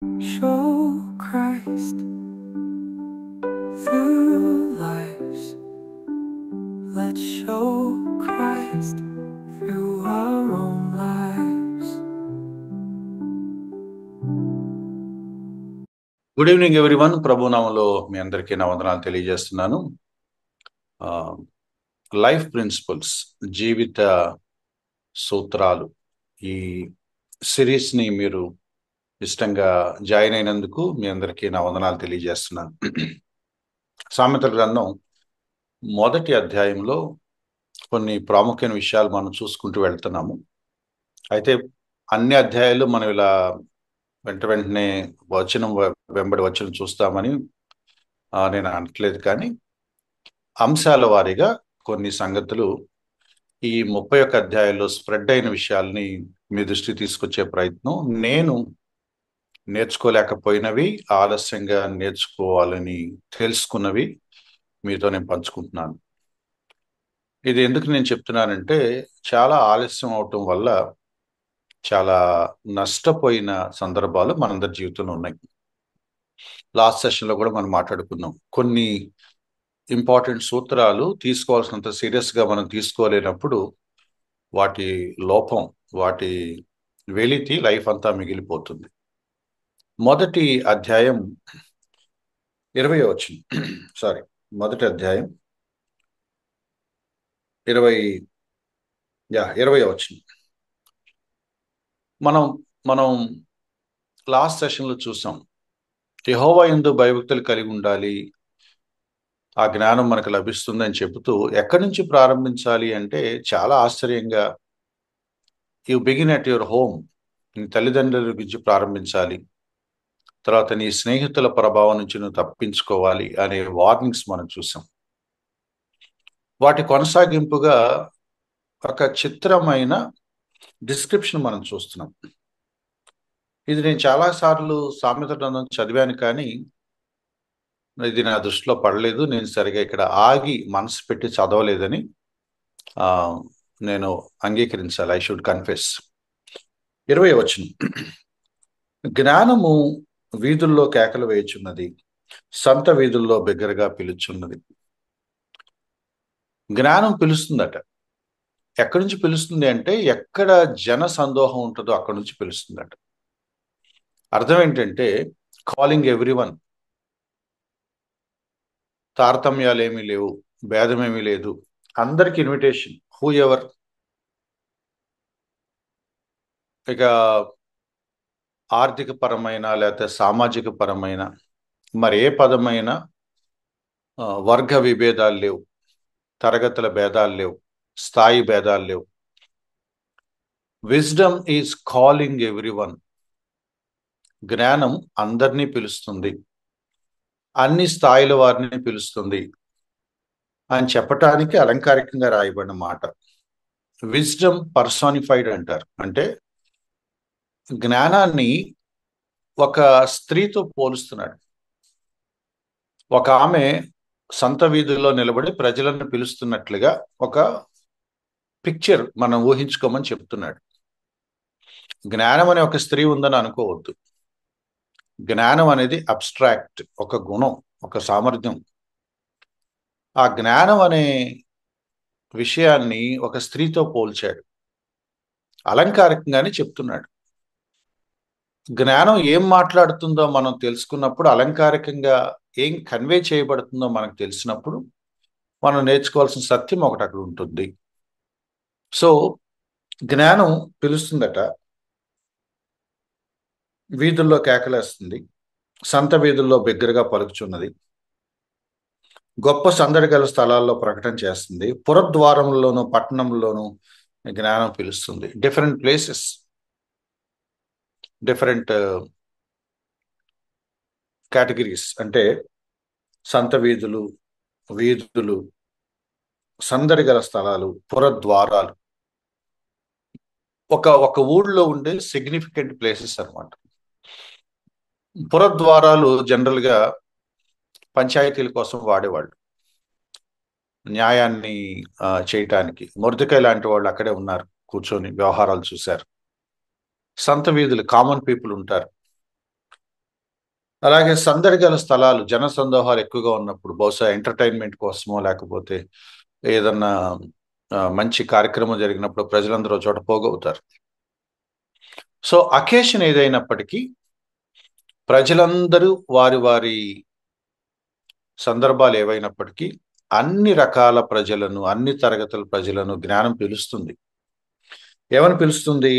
Show Christ through lives. Let's show Christ through our own lives. Good evening everyone. ప్రభునామంలో మీ అందరికీ నా వందనాలు తెలియజేస్తున్నాను. లైఫ్ ప్రిన్సిపల్స్, జీవిత సూత్రాలు, ఈ సిరీస్ని మీరు ఇష్టంగా జాయిన్ అయినందుకు మీ అందరికీ నా వందనాలు తెలియజేస్తున్నాను. సామెతల గ్రంథం మొదటి అధ్యాయంలో కొన్ని ప్రాముఖ్యమైన విషయాలు మనం చూసుకుంటూ వెళ్తున్నాము. అయితే అన్ని అధ్యాయాలు మనం ఇలా వెంటనే వచనం వెంబడి వచనం చూస్తామని నేను అనట్లేదు, కానీ అంశాల వారీగా కొన్ని సంగతులు ఈ 31 అధ్యాయాల్లో స్ప్రెడ్ అయిన విషయాల్ని మీ దృష్టి తీసుకొచ్చే ప్రయత్నం, నేను నేర్చుకోలేకపోయినవి, ఆలస్యంగా నేర్చుకోవాలని తెలుసుకున్నవి మీతో నేను పంచుకుంటున్నాను. ఇది ఎందుకు నేను చెప్తున్నానంటే, చాలా ఆలస్యం అవటం వల్ల చాలా నష్టపోయిన సందర్భాలు మనందరి జీవితంలో ఉన్నాయి. లాస్ట్ సెషన్లో కూడా మనం మాట్లాడుకున్నాం. కొన్ని ఇంపార్టెంట్ సూత్రాలు తీసుకోవాల్సినంత సీరియస్గా మనం తీసుకోలేనప్పుడు వాటి లోపం, వాటి వెలితి లైఫ్ అంతా మిగిలిపోతుంది. మొదటి అధ్యాయం 20 వచ్చింది. మొదటి అధ్యాయం 20 వచ్చింది. మనం లాస్ట్ సెషన్లో చూసాం, యెహోవా యందు భయభక్తులు కలిగి ఉండాలి, ఆ జ్ఞానం మనకు లభిస్తుందని చెబుతూ ఎక్కడి నుంచి ప్రారంభించాలి అంటే, చాలా ఆశ్చర్యంగా you begin at your home, నీ తల్లిదండ్రుల గురించి ప్రారంభించాలి, తర్వాత నీ స్నేహితుల ప్రభావం నుంచి నువ్వు తప్పించుకోవాలి అనే వార్నింగ్స్ మనం చూసాం. వాటి కొనసాగింపుగా ఒక చిత్రమైన డిస్క్రిప్షన్ మనం చూస్తున్నాం. ఇది నేను చాలాసార్లు సామెత గ్రంథం చదివాను, కానీ ఇది నా దృష్టిలో పడలేదు. నేను సరిగా ఇక్కడ ఆగి మనసు పెట్టి చదవలేదని నేను అంగీకరించాలి. I should confess. 20 వచనం, జ్ఞానము వీధుల్లో కేకలు వేయుచున్నది, సంత వీధుల్లో బిగ్గరగా పిలుచున్నది. జ్ఞానం పిలుస్తుందట. ఎక్కడి నుంచి పిలుస్తుంది అంటే, ఎక్కడ జన సందోహం ఉంటుందో అక్కడి నుంచి పిలుస్తుందట. అర్థం ఏంటంటే, కాలింగ్ ఎవ్రీవన్. తారతమ్యాలు ఏమీ లేవు, భేదమేమీ లేదు, అందరికి ఇన్విటేషన్, హూ ఎవర్. ఇక ఆర్థిక పరమైన లేకపోతే సామాజిక పరమైన మరి ఏ పదమైన వర్గ విభేదాలు లేవు, తరగతుల భేదాలు లేవు, స్థాయి భేదాలు లేవు. Wisdom is calling everyone. జ్ఞానం అందరినీ పిలుస్తుంది, అన్ని స్థాయిల వారిని పిలుస్తుంది అని చెప్పటానికి అలంకారికంగా రాయబడిన మాట. విజ్డమ్ పర్సానిఫైడ్ అంటారు. అంటే జ్ఞానాన్ని ఒక స్త్రీతో పోలుస్తున్నాడు. ఒక ఆమె సంత వీధుల్లో నిలబడి ప్రజలను పిలుస్తున్నట్లుగా ఒక పిక్చర్ మనం ఊహించుకోమని చెప్తున్నాడు. జ్ఞానం అనే ఒక స్త్రీ ఉందని అనుకోవద్దు. జ్ఞానం అనేది అబ్స్ట్రాక్ట్, ఒక గుణం, ఒక సామర్థ్యం. ఆ జ్ఞానం అనే విషయాన్ని ఒక స్త్రీతో పోల్చాడు, అలంకారికంగానే చెప్తున్నాడు. జ్ఞానం ఏం మాట్లాడుతుందో మనం తెలుసుకున్నప్పుడు, అలంకారికంగా ఏం కన్వే చేయబడుతుందో మనకు తెలిసినప్పుడు, మనం నేర్చుకోవాల్సిన సత్యం ఒకటి అక్కడ ఉంటుంది. సో జ్ఞానం పిలుస్తుందట, వీధుల్లో కేకలేస్తుంది, సంత వీధుల్లో బిగ్గరగా పలుకుచున్నది, గొప్ప సందడి గల స్థలాల్లో ప్రకటన చేస్తుంది, పురద్వారంలోను పట్టణంలోను జ్ఞానం పిలుస్తుంది. Different places, different categories. అంటే సంత వీధులు, వీధులు, సందడి గల స్థలాలు, పురద్వారాలు ఒక ఊళ్ళో ఉండే సిగ్నిఫికెంట్ ప్లేసెస్ అన్నమాట. పురద్వారాలు జనరల్గా పంచాయతీల కోసం వాడేవాళ్ళు, న్యాయాన్ని చేయటానికి. మొర్దెకాయ్ లాంటి వాళ్ళు అక్కడే ఉన్నారు, కూర్చొని వ్యవహారాలు చూశారు. సంత వీధులు, కామన్ పీపుల్ ఉంటారు. అలాగే సందడి గల స్థలాలు, జన సందోహాలు ఎక్కువగా ఉన్నప్పుడు బహుశా ఎంటర్టైన్మెంట్ కోసమో లేకపోతే ఏదన్నా మంచి కార్యక్రమం జరిగినప్పుడు ప్రజలందరూ ఒక చోట పోగవుతారు. సో అకేషన్ ఏదైనప్పటికీ ప్రజలందరూ వారి వారి సందర్భాలు ఏవైనప్పటికీ అన్ని రకాల ప్రజలను, అన్ని తరగతుల ప్రజలను జ్ఞానం పిలుస్తుంది. ఏమని పిలుస్తుంది?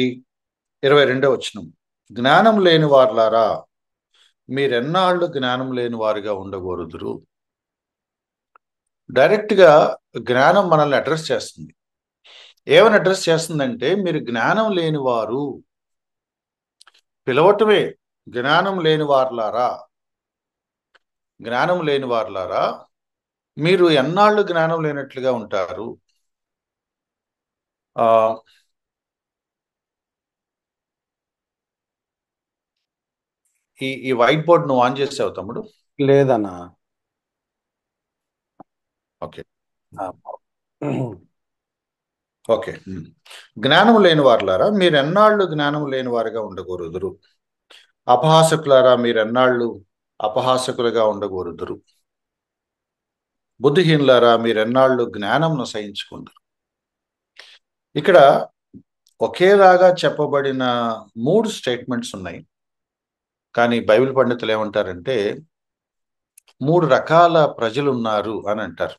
22వ వచనం, జ్ఞానం లేని వారులారా మీరెన్నాళ్ళు జ్ఞానం లేని వారిగా ఉండగోరుదురు. డైరెక్ట్గా జ్ఞానం మనల్ని అడ్రస్ చేస్తుంది. ఏమని అడ్రస్ చేస్తుందంటే, మీరు జ్ఞానం లేని వారు, పిలవటమే జ్ఞానం లేని వారులారా, జ్ఞానం లేని వారులారా మీరు ఎన్నాళ్ళు జ్ఞానం లేనట్లుగా ఉంటారు. ఈ వైట్ బోర్డ్ నువ్వు ఆన్ చేసావు తమ్ముడు? లేదన్నా. Okay okay. జ్ఞానం లేని వారులారా మీరు ఎన్నాళ్ళు జ్ఞానం లేని వారుగా ఉండకూడదురు. అపహాసకులారా మీరెన్నాళ్ళు అపహాసకులుగా ఉండకూడదురు. బుద్ధిహీనులారా మీరెన్నాళ్ళు జ్ఞానంను సహించుకుందరు. ఇక్కడ ఒకేలాగా చెప్పబడిన 3 స్టేట్మెంట్స్ ఉన్నాయి. కానీ బైబిల్ పండితులు ఏమంటారంటే 3 రకాల ప్రజలు ఉన్నారు అని అంటారు.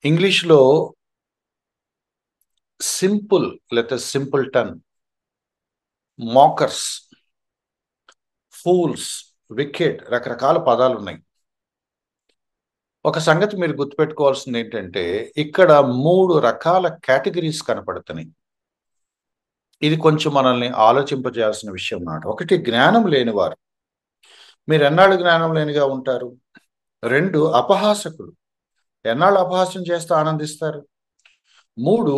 ఇంగ్లీష్లో సింపుల్ లేదా సింపుల్టన్, మాకర్స్, ఫూల్స్, వికెడ్, రకరకాల పదాలు ఉన్నాయి. ఒక సంగతి మీరు గుర్తుపెట్టుకోవాల్సింది ఏంటంటే ఇక్కడ 3 రకాల కేటగిరీస్ కనపడుతున్నాయి. ఇది కొంచెం మనల్ని ఆలోచింపజేయాల్సిన విషయం అన్నమాట. ఒకటి, జ్ఞానం లేనివారు, మీరు ఎన్నాళ్ళు జ్ఞానం లేనిగా ఉంటారు. 2, అపహాసకులు, ఎన్నాళ్ళు అపహాస్యం చేస్తూ ఆనందిస్తారు. 3,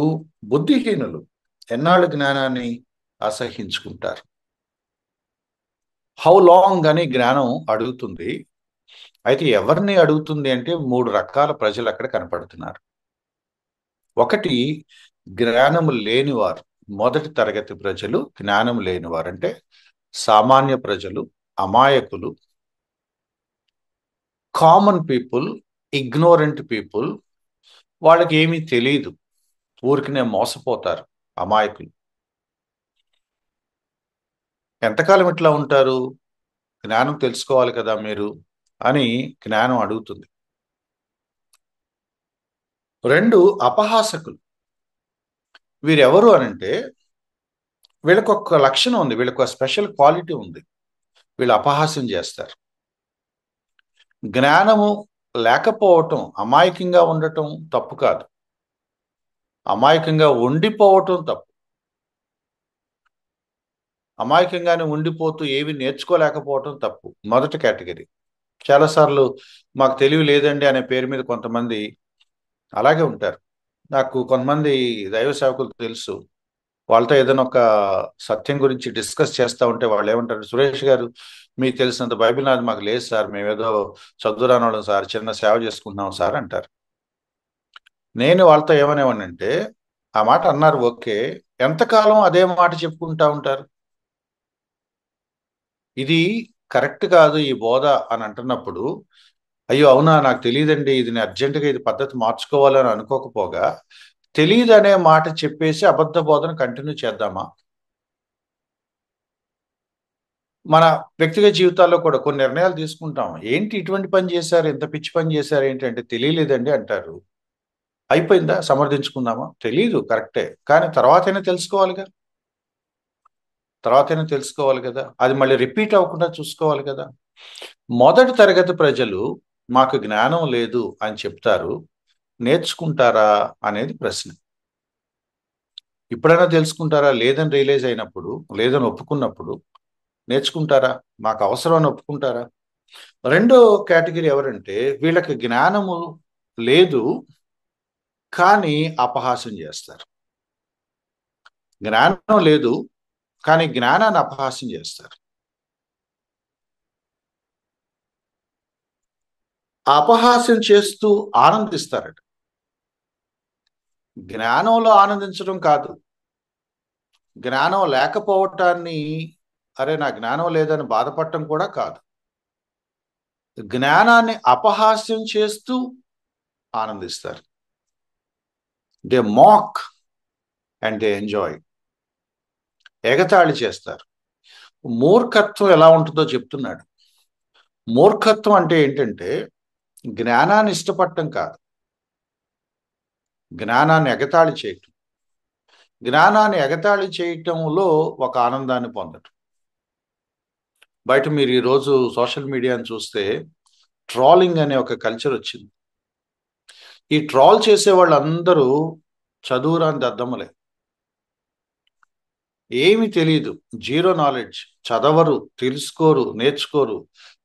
బుద్ధిహీనులు, ఎన్నాళ్ళు జ్ఞానాన్ని అసహించుకుంటారు. హౌ లాంగ్ అని జ్ఞానం అడుగుతుంది. అయితే ఎవరిని అడుగుతుంది అంటే 3 రకాల ప్రజలు అక్కడ కనపడుతున్నారు. ఒకటి, జ్ఞానము లేనివారు, మొదటి తరగతి ప్రజలు. జ్ఞానం లేనివారు అంటే సామాన్య ప్రజలు, అమాయకులు, కామన్ పీపుల్, ఇగ్నోరెంట్ పీపుల్. వాళ్ళకి ఏమీ తెలియదు, ఊరికినే మోసపోతారు, అమాయకులు. ఎంతకాలం ఇట్లా ఉంటారు? జ్ఞానం తెలుసుకోవాలి కదా మీరు అని జ్ఞానం అడుగుతుంది. 2, అపహాసకులు. వీరెవరు అనంటే వీళ్ళకి ఒక లక్షణం ఉంది, వీళ్ళకి ఒక స్పెషల్ క్వాలిటీ ఉంది. వీళ్ళు అపహాస్యం చేస్తారు. జ్ఞానము లేకపోవటం, అమాయకంగా ఉండటం తప్పు కాదు, అమాయకంగా ఉండిపోవటం తప్పు. అమాయకంగానే ఉండిపోతూ ఏవి నేర్చుకోలేకపోవటం తప్పు, మొదటి కేటగిరీ. చాలాసార్లు మాకు తెలివి లేదండి అనే పేరు మీద కొంతమంది అలాగే ఉంటారు. నాకు కొంతమంది దైవ సేవకులు తెలుసు, వాళ్ళతో ఏదైనా ఒక సత్యం గురించి డిస్కస్ చేస్తూ ఉంటే వాళ్ళు ఏమంటారు, సురేష్ గారు మీకు తెలిసినంత బైబిల్ నాది మాకు లేదు సార్, మేమేదో చదువురాని వాళ్ళం సార్, చిన్న సేవ చేసుకుంటున్నాం సార్ అంటారు. నేను వాళ్ళతో ఏమనేవాడినంటే, ఆ మాట అన్నారు ఓకే, ఎంతకాలం అదే మాట చెప్పుకుంటా ఉంటారు? ఇది కరెక్ట్ కాదు ఈ బోధ అని అంటున్నప్పుడు, అయ్యో అవునా నాకు తెలియదండి, ఇది నేను అర్జెంటుగా ఇది పద్ధతి మార్చుకోవాలని అనుకోకపోగా తెలియదు అనే మాట చెప్పేసి అబద్ధ బోధన కంటిన్యూ చేద్దామా? మన వ్యక్తిగత జీవితాల్లో కూడా కొన్ని నిర్ణయాలు తీసుకుంటాం. ఏంటి ఇటువంటి పని చేశారు, ఎంత పిచ్చి పని చేశారు ఏంటంటే తెలియలేదండి అంటారు. అయిపోయిందా? సమర్థించుకుందామా? తెలీదు, కరెక్టే, కానీ తర్వాతైనా తెలుసుకోవాలిగా, తర్వాతైనా తెలుసుకోవాలి కదా, అది మళ్ళీ రిపీట్ అవ్వకుండా చూసుకోవాలి కదా. మొదటి తరగతి ప్రజలు మాకు జ్ఞానం లేదు అని చెప్తారు, నేర్చుకుంటారా అనేది ప్రశ్న. ఇప్పుడైనా తెలుసుకుంటారా? లేదని రియలైజ్ అయినప్పుడు, లేదని ఒప్పుకున్నప్పుడు నేర్చుకుంటారా? మాకు అవసరం అని ఒప్పుకుంటారా? రెండో కేటగిరీ ఎవరంటే వీళ్ళకి జ్ఞానము లేదు కానీ అపహాస్యం చేస్తారు. జ్ఞానం లేదు కానీ జ్ఞానాన్ని అపహాస్యం చేస్తారు. అపహాస్యం చేస్తూ ఆనందిస్తారట. జ్ఞానంలో ఆనందించడం కాదు, జ్ఞానం లేకపోవటాన్ని అరే నా జ్ఞానం లేదని బాధపడటం కూడా కాదు. జ్ఞానాన్ని అపహాస్యం చేస్తూ ఆనందిస్తారు. They mock and they enjoy. ఎగతాళి చేస్తారు. మూర్ఖత్వం ఎలా ఉంటుందో చెప్తున్నాడు. మూర్ఖత్వం అంటే ఏంటంటే జ్ఞానాన్ని ఇష్టపడటం కాదు, జ్ఞానాన్ని ఎగతాళి చేయటం. జ్ఞానాన్ని ఎగతాళి చేయటంలో ఒక ఆనందాన్ని పొందటం. బయట మీరు ఈరోజు సోషల్ మీడియాని చూస్తే ట్రాలింగ్ అనే ఒక కల్చర్ వచ్చింది. ఈ ట్రాల్ చేసే వాళ్ళందరూ చదువురాని దద్దమ్మలే, ఏమి తెలియదు, జీరో నాలెడ్జ్, చదవరు, తెలుసుకోరు, నేర్చుకోరు.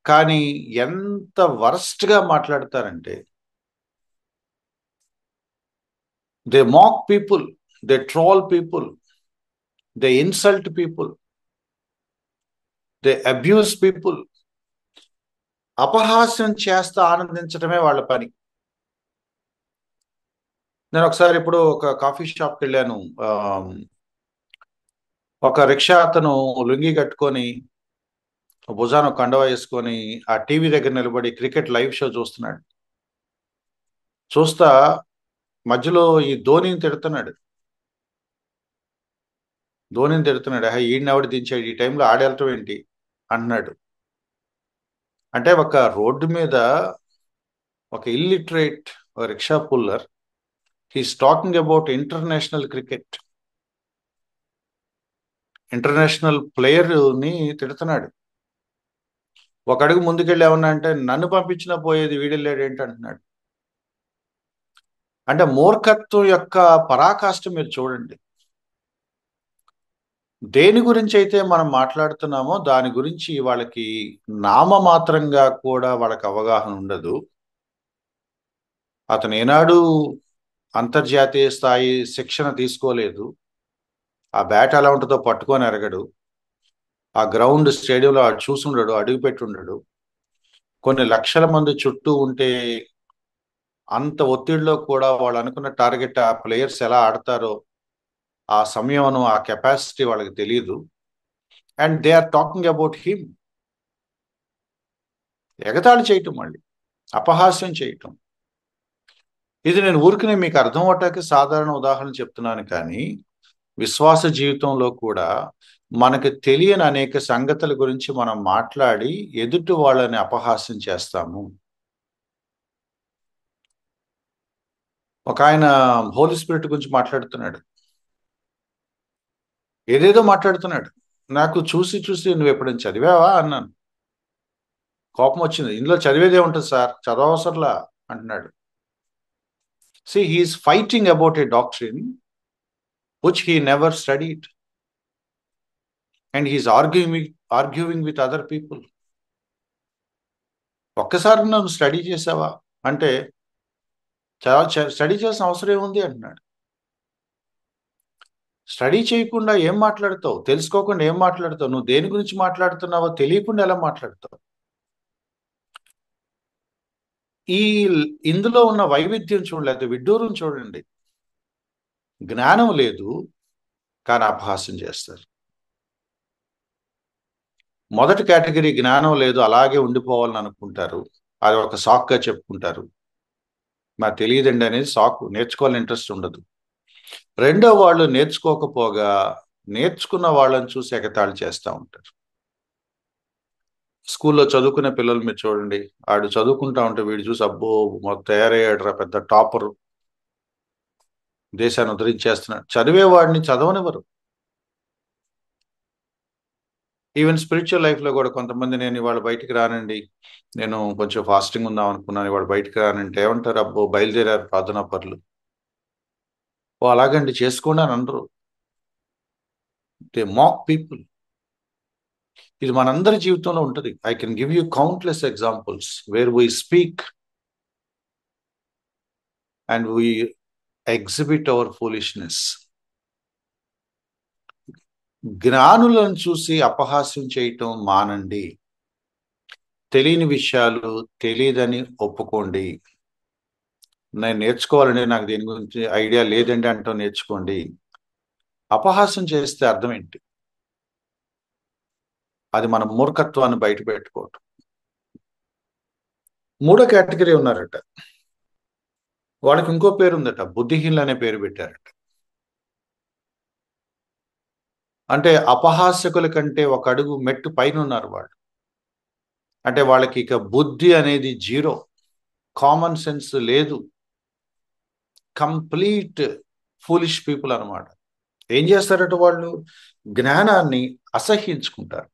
కానీ ఎంత వరస్ట్గా మాట్లాడతారంటే they mock people, they troll people, they insult people, they abuse people. అపహాస్యం చేస్తా ఆనందించడమే వాళ్ళ పని. నేను ఒకసారి ఇప్పుడు ఒక కాఫీ షాప్కి వెళ్ళాను. ఒక రిక్షా అతను లుంగి కట్టుకొని భుజాన కండవ వేసుకొని ఆ టీవీ దగ్గర నిలబడి క్రికెట్ లైవ్ షో చూస్తున్నాడు. చూస్తా మధ్యలో ఈ ధోనిని తిడుతున్నాడు. ఈయన ఎవడు దించాడు, ఈ టైంలో ఆడేళ్ళటం ఏంటి అంటున్నాడు. అంటే ఒక రోడ్డు మీద ఒక illiterate rickshaw puller, he's talking about international cricket, international ప్లేయర్ని తిడుతున్నాడు. ఒక అడుగు ముందుకెళ్ళి ఏమన్నా అంటే నన్ను పంపించినా పోయేది, వీడెళ్ళాడు ఏంటి అంటున్నాడు. అంటే మూర్ఖత్వం యొక్క పరాకాష్ఠ మీరు చూడండి. దేని గురించి అయితే మనం మాట్లాడుతున్నామో దాని గురించి వాళ్ళకి నామమాత్రంగా కూడా వాళ్ళకి అవగాహన ఉండదు. అతను ఏనాడు అంతర్జాతీయ స్థాయి శిక్షణ తీసుకోలేదు. ఆ బ్యాట్ ఎలా ఉంటుందో పట్టుకొని ఎరగడు. ఆ గ్రౌండ్ స్టేడియంలో చూసుండడు, అడుగు పెట్టి ఉండడు. కొన్ని లక్షల మంది చుట్టూ ఉంటే అంత ఒత్తిడిలో కూడా వాళ్ళు అనుకున్న టార్గెట్, ఆ ప్లేయర్స్ ఎలా ఆడతారో ఆ సమయం, ఆ కెపాసిటీ వాళ్ళకి తెలియదు. And they are talking about him. ఎగతాళి చేయటం, మళ్ళీ అపహాస్యం చేయటం. ఇది నేను ఊరికనే మీకు అర్థం అవటానికి సాధారణ ఉదాహరణ చెప్తున్నాను. కానీ విశ్వాస జీవితంలో కూడా మనకు తెలియని అనేక సంగతుల గురించి మనం మాట్లాడి ఎదుటి వాళ్ళని అపహాస్యం చేస్తాము. ఒక ఆయన హోలీ స్పిరిట్ గురించి మాట్లాడుతున్నాడు, ఏదేదో మాట్లాడుతున్నాడు. నాకు చూసి నువ్వు ఎప్పుడైనా చదివావా అన్నాను. కోపం వచ్చింది. ఇందులో చదివేదే ఉంటుంది సార్, చదవసర్లా అంటున్నాడు. See, he is fighting about a doctrine which he never studied. And he is arguing with other people. ఒక్కసారి నన్ను స్టడీ చేసావా అంటే స్టడీ చేసిన అవసరం ఏముంది అంటున్నాడు. స్టడీ చేయకుండా ఏం మాట్లాడతావు, తెలుసుకోకుండా ఏం మాట్లాడతావు, నువ్వు దేని గురించి మాట్లాడుతున్నావో తెలియకుండా ఎలా మాట్లాడతావు? ఇందులో ఉన్న వైవిధ్యం చూడలేదు, విడ్డూరం చూడండి. జ్ఞానం లేదు కానీ అపహాస్యం చేస్తారు. మొదటి కేటగిరీ జ్ఞానం లేదు, అలాగే ఉండిపోవాలని అనుకుంటారు, అది ఒక సాక్గా చెప్పుకుంటారు. నాకు తెలియదండి అనేది సాకు, నేర్చుకోవాలని ఇంట్రెస్ట్ ఉండదు. రెండో వాళ్ళు నేర్చుకోకపోగా నేర్చుకున్న వాళ్ళని చూసి ఎగతాళి చేస్తూ ఉంటారు. స్కూల్లో చదువుకునే పిల్లలు మీరు చూడండి, ఆడు చదువుకుంటా ఉంటే వీడు చూసి అబ్బో తయారయ్యాడు రా పెద్ద టాపర్, దేశాన్ని ఉద్ధరించేస్తున్నాడు. చదివేవాడిని చదవనివ్వరు. ఈవెన్ స్పిరిచువల్ లైఫ్లో కూడా కొంతమంది, నేను ఇవాళ బయటికి రానండి, నేను కొంచెం ఫాస్టింగ్ ఉందాం అనుకున్నాను, ఇవాళ బయటికి రానంటే ఏమంటారు, అబ్బో బయలుదేరారు ప్రార్థనా పరులు. ఓ అలాగండి, చేసుకోండి అని అనరు. They mock people. ఇది మనందరి జీవితంలో ఉంటుంది. I can give you countless examples where we speak and we exhibit our foolishness. జ్ఞానులను చూసి అపహాస్యం చేయటం మానండి. తెలియని విషయాలు తెలియదని ఒప్పుకోండి. నేను నేర్చుకోవాలండి, నాకు దీని గురించి ఐడియా లేదండి అంటూ నేర్చుకోండి. అపహాస్యం చేస్తే అర్థం ఏంటి? అది మన మూర్ఖత్వాన్ని బయట పెట్టుకోవటం. మూడో కేటగిరీ ఉన్నారట, వాళ్ళకి ఇంకో పేరు ఉందట, బుద్ధిహీనులు అనే పేరు పెట్టారట. అంటే అపహాస్యకుల కంటే ఒక అడుగు మెట్టు పైన ఉన్నారు వాళ్ళు. అంటే వాళ్ళకి ఇక బుద్ధి అనేది జీరో, కామన్ సెన్స్ లేదు, కంప్లీట్ ఫూలిష్ పీపుల్ అన్నమాట. ఏం చేస్తారట వాళ్ళు? జ్ఞానాన్ని అసహ్యించుకుంటారు.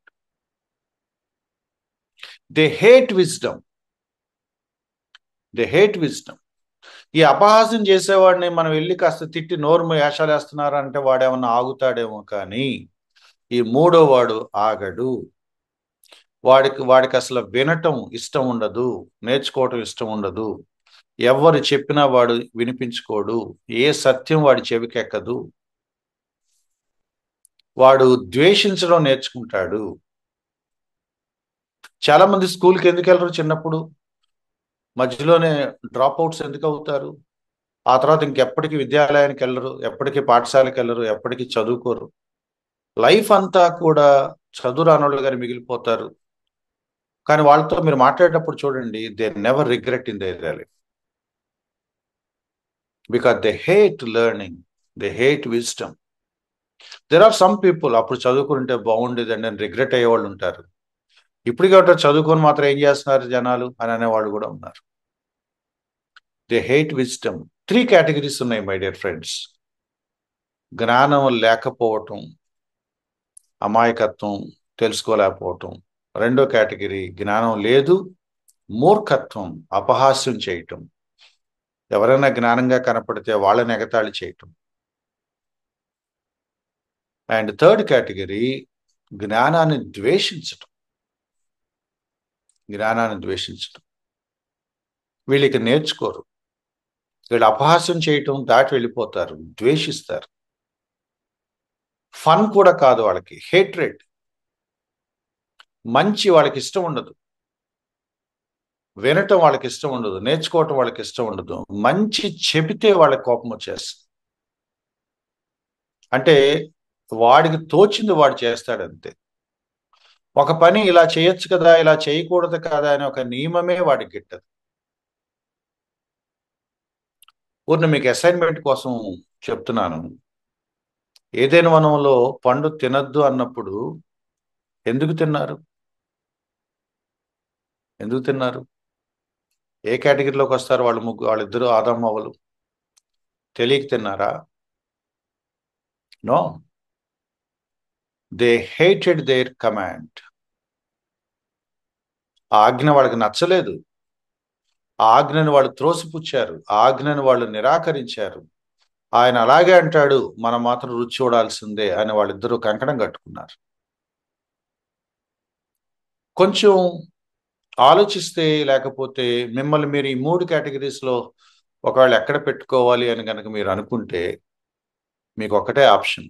They hate wisdom, they hate wisdom. ఈ అపహాస్యం చేసేవాడిని మనం వెళ్ళి కాస్త తిట్టి నోరు వేషాలు వేస్తున్నారు అంటే వాడేమన్నా ఆగుతాడేమో, కానీ ఈ మూడో వాడు ఆగడు. వాడికి అసలు వినటం ఇష్టం ఉండదు, నేర్చుకోవటం ఇష్టం ఉండదు, ఎవరు చెప్పినా వాడు వినిపించుకోడు, ఏ సత్యం వాడి చెవికెక్కదు, వాడు ద్వేషించడం నేర్చుకుంటాడు. చాలా మంది స్కూల్కి ఎందుకు వెళ్ళరు? చిన్నప్పుడు మధ్యలోనే డ్రాప్ అవుట్స్ ఎందుకు అవుతారు? ఆ తర్వాత ఇంకెప్పటికీ విద్యాలయానికి వెళ్ళరు, ఎప్పటికీ పాఠశాలకు వెళ్ళరు, ఎప్పటికీ చదువుకోరు. లైఫ్ అంతా కూడా చదువు రానోళ్ళుగానే మిగిలిపోతారు. కానీ వాళ్ళతో మీరు మాట్లాడేటప్పుడు చూడండి, they never regret in their life, because they hate learning, they hate wisdom. There are some people అప్పుడు చదువుకుంటే బాగుండేదండి అని రిగ్రెట్ అయ్యేవాళ్ళు ఉంటారు. ఇప్పుడు కాబట్టి చదువుకొని మాత్రం ఏం చేస్తున్నారు జనాలు అని అనేవాళ్ళు కూడా ఉన్నారు. They hate wisdom. 3 కేటగిరీస్ ఉన్నాయి మై డియర్ ఫ్రెండ్స్. జ్ఞానం లేకపోవటం, అమాయకత్వం, తెలుసుకోలేకపోవటం. రెండో కేటగిరీ జ్ఞానం లేదు, మూర్ఖత్వం, అపహాస్యం చేయటం, ఎవరైనా జ్ఞానంగా కనపడితే వాళ్ళని ఎగతాళి చేయటం. అండ్ థర్డ్ కేటగిరీ జ్ఞానాన్ని ద్వేషించటం, జ్ఞానాన్ని ద్వేషించటం. వీళ్ళకి నేర్చుకోరు, వీళ్ళు అపహాస్యం చేయటం దాటి వెళ్ళిపోతారు, ద్వేషిస్తారు. ఫన్ కూడా కాదు వాళ్ళకి, హేట్రెడ్. మంచి వాళ్ళకి ఇష్టం ఉండదు, వినటం వాళ్ళకి ఇష్టం ఉండదు, నేర్చుకోవటం వాళ్ళకి ఇష్టం ఉండదు. మంచి చెబితే వాళ్ళకి కోపం వచ్చేస్తుంది. అంటే వాడికి తోచింది వాడు చేస్తాడంతే. ఒక పని ఇలా చేయొచ్చు కదా, ఇలా చేయకూడదు కదా అని ఒక నియమమే వాడికి గిట్టదు. ఊరిని మీకు అసైన్మెంట్ కోసం చెప్తున్నాను. ఏదైనా వనంలో పండు తినద్దు అన్నప్పుడు ఎందుకు తిన్నారు? ఎందుకు తిన్నారు? ఏ కేటగిరీలోకి వస్తారు వాళ్ళు? వాళ్ళిద్దరు ఆదాము అవ్వలు. తెలియక తిన్నారా? No, they hated their command. ఆ ఆజ్ఞ వాళ్ళకి నచ్చలేదు, ఆ ఆజ్ఞను వాళ్ళు త్రోసిపుచ్చారు, ఆ ఆజ్ఞను వాళ్ళు నిరాకరించారు. ఆయన అలాగే అంటాడు, మనం మాత్రం రుచి చూడాల్సిందే అని వాళ్ళిద్దరూ కంకణం కట్టుకున్నారు. కొంచెం ఆలోచిస్తే, లేకపోతే మిమ్మల్ని మీరు ఈ 3 కేటగిరీస్లో ఒకవేళ ఎక్కడ పెట్టుకోవాలి అని కనుక మీరు అనుకుంటే మీకు ఒకటే ఆప్షన్.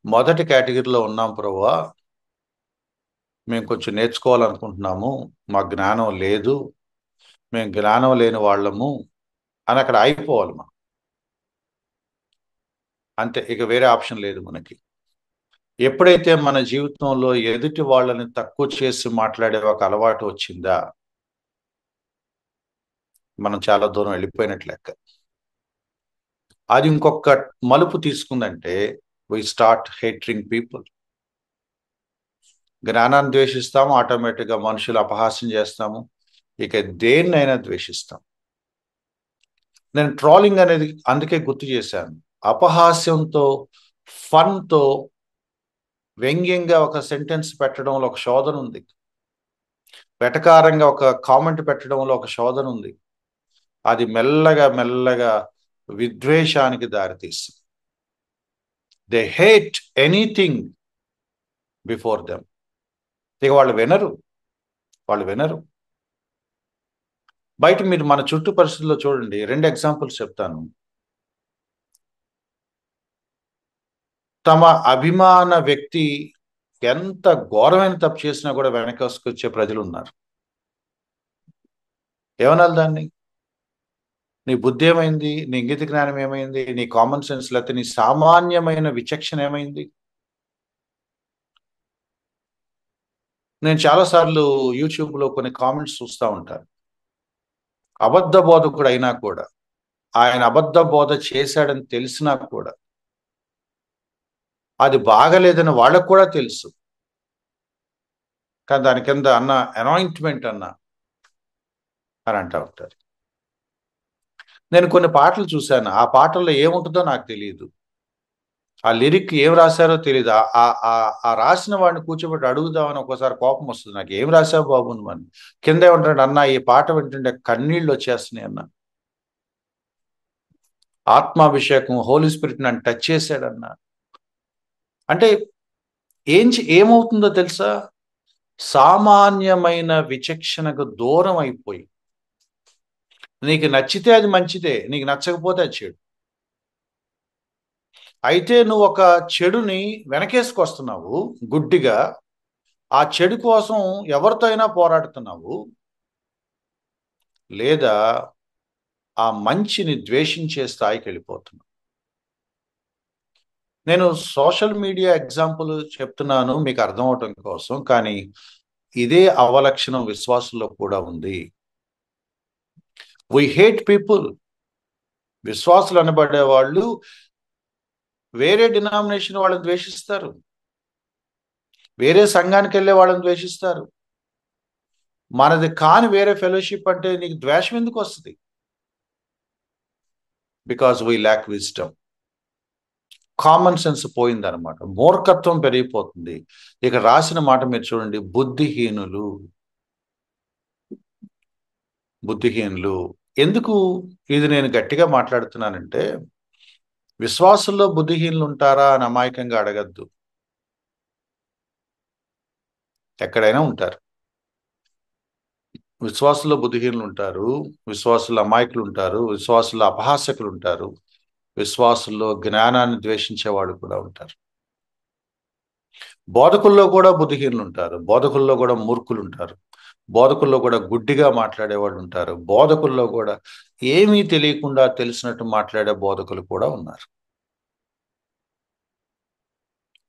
మొదటి కేటగిరీలో ఉన్నాం ప్రభువా, మేము కొంచెం నేర్చుకోవాలనుకుంటున్నాము, మా జ్ఞానం లేదు, మేము జ్ఞానం లేని వాళ్ళము అని అక్కడ ఆగిపోవాలి మనం. అంతే, ఇక వేరే ఆప్షన్ లేదు మనకి. ఎప్పుడైతే మన జీవితంలో ఎదుటి వాళ్ళని తక్కువ చేసి మాట్లాడే ఒక అలవాటు వచ్చిందా, మనం చాలా దూరం వెళ్ళిపోయినట్లు లెక్క. అది ఇంకొక మలుపు తీసుకుందంటే వి స్టార్ట్ హేటింగ్ పీపుల్. జ్ఞానాన్ని ద్వేషిస్తాము, ఆటోమేటిక్గా మనుషులు అపహాస్యం చేస్తాము, ఇక దేన్నైనా ద్వేషిస్తాం. నేను ట్రోలింగ్ అనేది అందుకే గుర్తు చేశాను. అపహాస్యంతో, ఫన్తో, వ్యంగ్యంగా ఒక సెంటెన్స్ పెట్టడంలో ఒక శోధన ఉంది, వెటకారంగా ఒక కామెంట్ పెట్టడంలో ఒక శోధన ఉంది. అది మెల్లగా మెల్లగా విద్వేషానికి దారితీస్తుంది. They hate anything before them. ఇక వాళ్ళు వినరు. బయట మీరు మన చుట్టూ పరిస్థితుల్లో చూడండి, 2 ఎగ్జాంపుల్స్ చెప్తాను. తమ అభిమాన వ్యక్తి ఎంత ఘోరమైన తప్పు చేసినా కూడా వెనకేసుకొచ్చే ప్రజలు ఉన్నారు. ఏమనాలి దాన్ని? నీ బుద్ధి ఏమైంది? నీ ఇంగిత జ్ఞానం ఏమైంది? నీ కామన్ సెన్స్, లేకపోతే నీ సామాన్యమైన విచక్షణ ఏమైంది? నేను చాలాసార్లు యూట్యూబ్లో కొన్ని కామెంట్స్ చూస్తూ ఉంటాను. అబద్ధ బోధకుడు అయినా కూడా, ఆయన అబద్ధ బోధ చేశాడని తెలిసినా కూడా, అది బాగలేదని వాళ్ళకు కూడా తెలుసు. కానీ దాని కింద అన్న అనాయింట్మెంట్ అని అంటూ ఉంటారు. నేను కొన్ని పాటలు చూశాను. ఆ పాటల్లో ఏముంటుందో నాకు తెలియదు. ఆ లిరిక్ ఏం రాశారో తెలియదు. ఆ రాసిన వాడిని కూర్చోబెట్టి అడుగుదామని ఒకసారి కోపం వస్తుంది. నాకు ఏం రాశావు బాబు అని. కింద ఏమంటాడు, అన్న ఈ పాట వింటుంటే కన్నీళ్ళు వచ్చేస్తున్నాయి అన్న. ఆత్మాభిషేకం, హోలీ స్పిరిట్ నన్ను టచ్ చేశాడన్న. అంటే ఏమవుతుందో తెలుసా? సామాన్యమైన విచక్షణకు దూరం అయిపోయి, నీకు నచ్చితే అది మంచిదే, నీకు నచ్చకపోతే అది చెడు. అయితే నువ్వు ఒక చెడుని వెనకేసుకొస్తున్నావు గుడ్డిగా. ఆ చెడు కోసం ఎవరితో అయినా పోరాడుతున్నావు, లేదా ఆ మంచిని ద్వేషించే స్థాయికి వెళ్ళిపోతున్నావు. నేను సోషల్ మీడియా ఎగ్జాంపుల్ చెప్తున్నాను మీకు అర్థం అవటం కోసం, కానీ ఇదే అవలక్షణం విశ్వాసుల్లో కూడా ఉంది. We hate people. విశ్వాసులు అనబడే వాళ్ళు వేరే డినామినేషన్ వాళ్ళని ద్వేషిస్తారు, వేరే సంఘానికి వెళ్ళే వాళ్ళని ద్వేషిస్తారు. మనది కాని వేరే ఫెలోషిప్ అంటే నీకు ద్వేషం ఎందుకు వస్తుంది? Because we lack wisdom. Common sense పోయిందనమాట, మూర్ఖత్వం పెరిగిపోతుంది. ఇక రాసిన మాట మీరు చూడండి, బుద్ధిహీనులు. ఎందుకు ఇది నేను గట్టిగా మాట్లాడుతున్నానంటే, విశ్వాసుల్లో బుద్ధిహీనులు ఉంటారా అని అమాయకంగా అడగద్దు. ఎక్కడైనా ఉంటారు. విశ్వాసుల్లో బుద్ధిహీనులు ఉంటారు, విశ్వాసుల్లో అమాయకులు ఉంటారు, విశ్వాసుల్లో అపహాస్యకులు ఉంటారు, విశ్వాసుల్లో జ్ఞానాన్ని ద్వేషించే వాళ్ళు కూడా ఉంటారు. బోధకుల్లో కూడా బుద్ధిహీనులు ఉంటారు, బోధకుల్లో కూడా మూర్ఖులు ఉంటారు, బోధకుల్లో కూడా గుడ్డిగా మాట్లాడేవాళ్ళు ఉంటారు, బోధకుల్లో కూడా ఏమీ తెలియకుండా తెలిసినట్టు మాట్లాడే బోధకులు కూడా ఉన్నారు.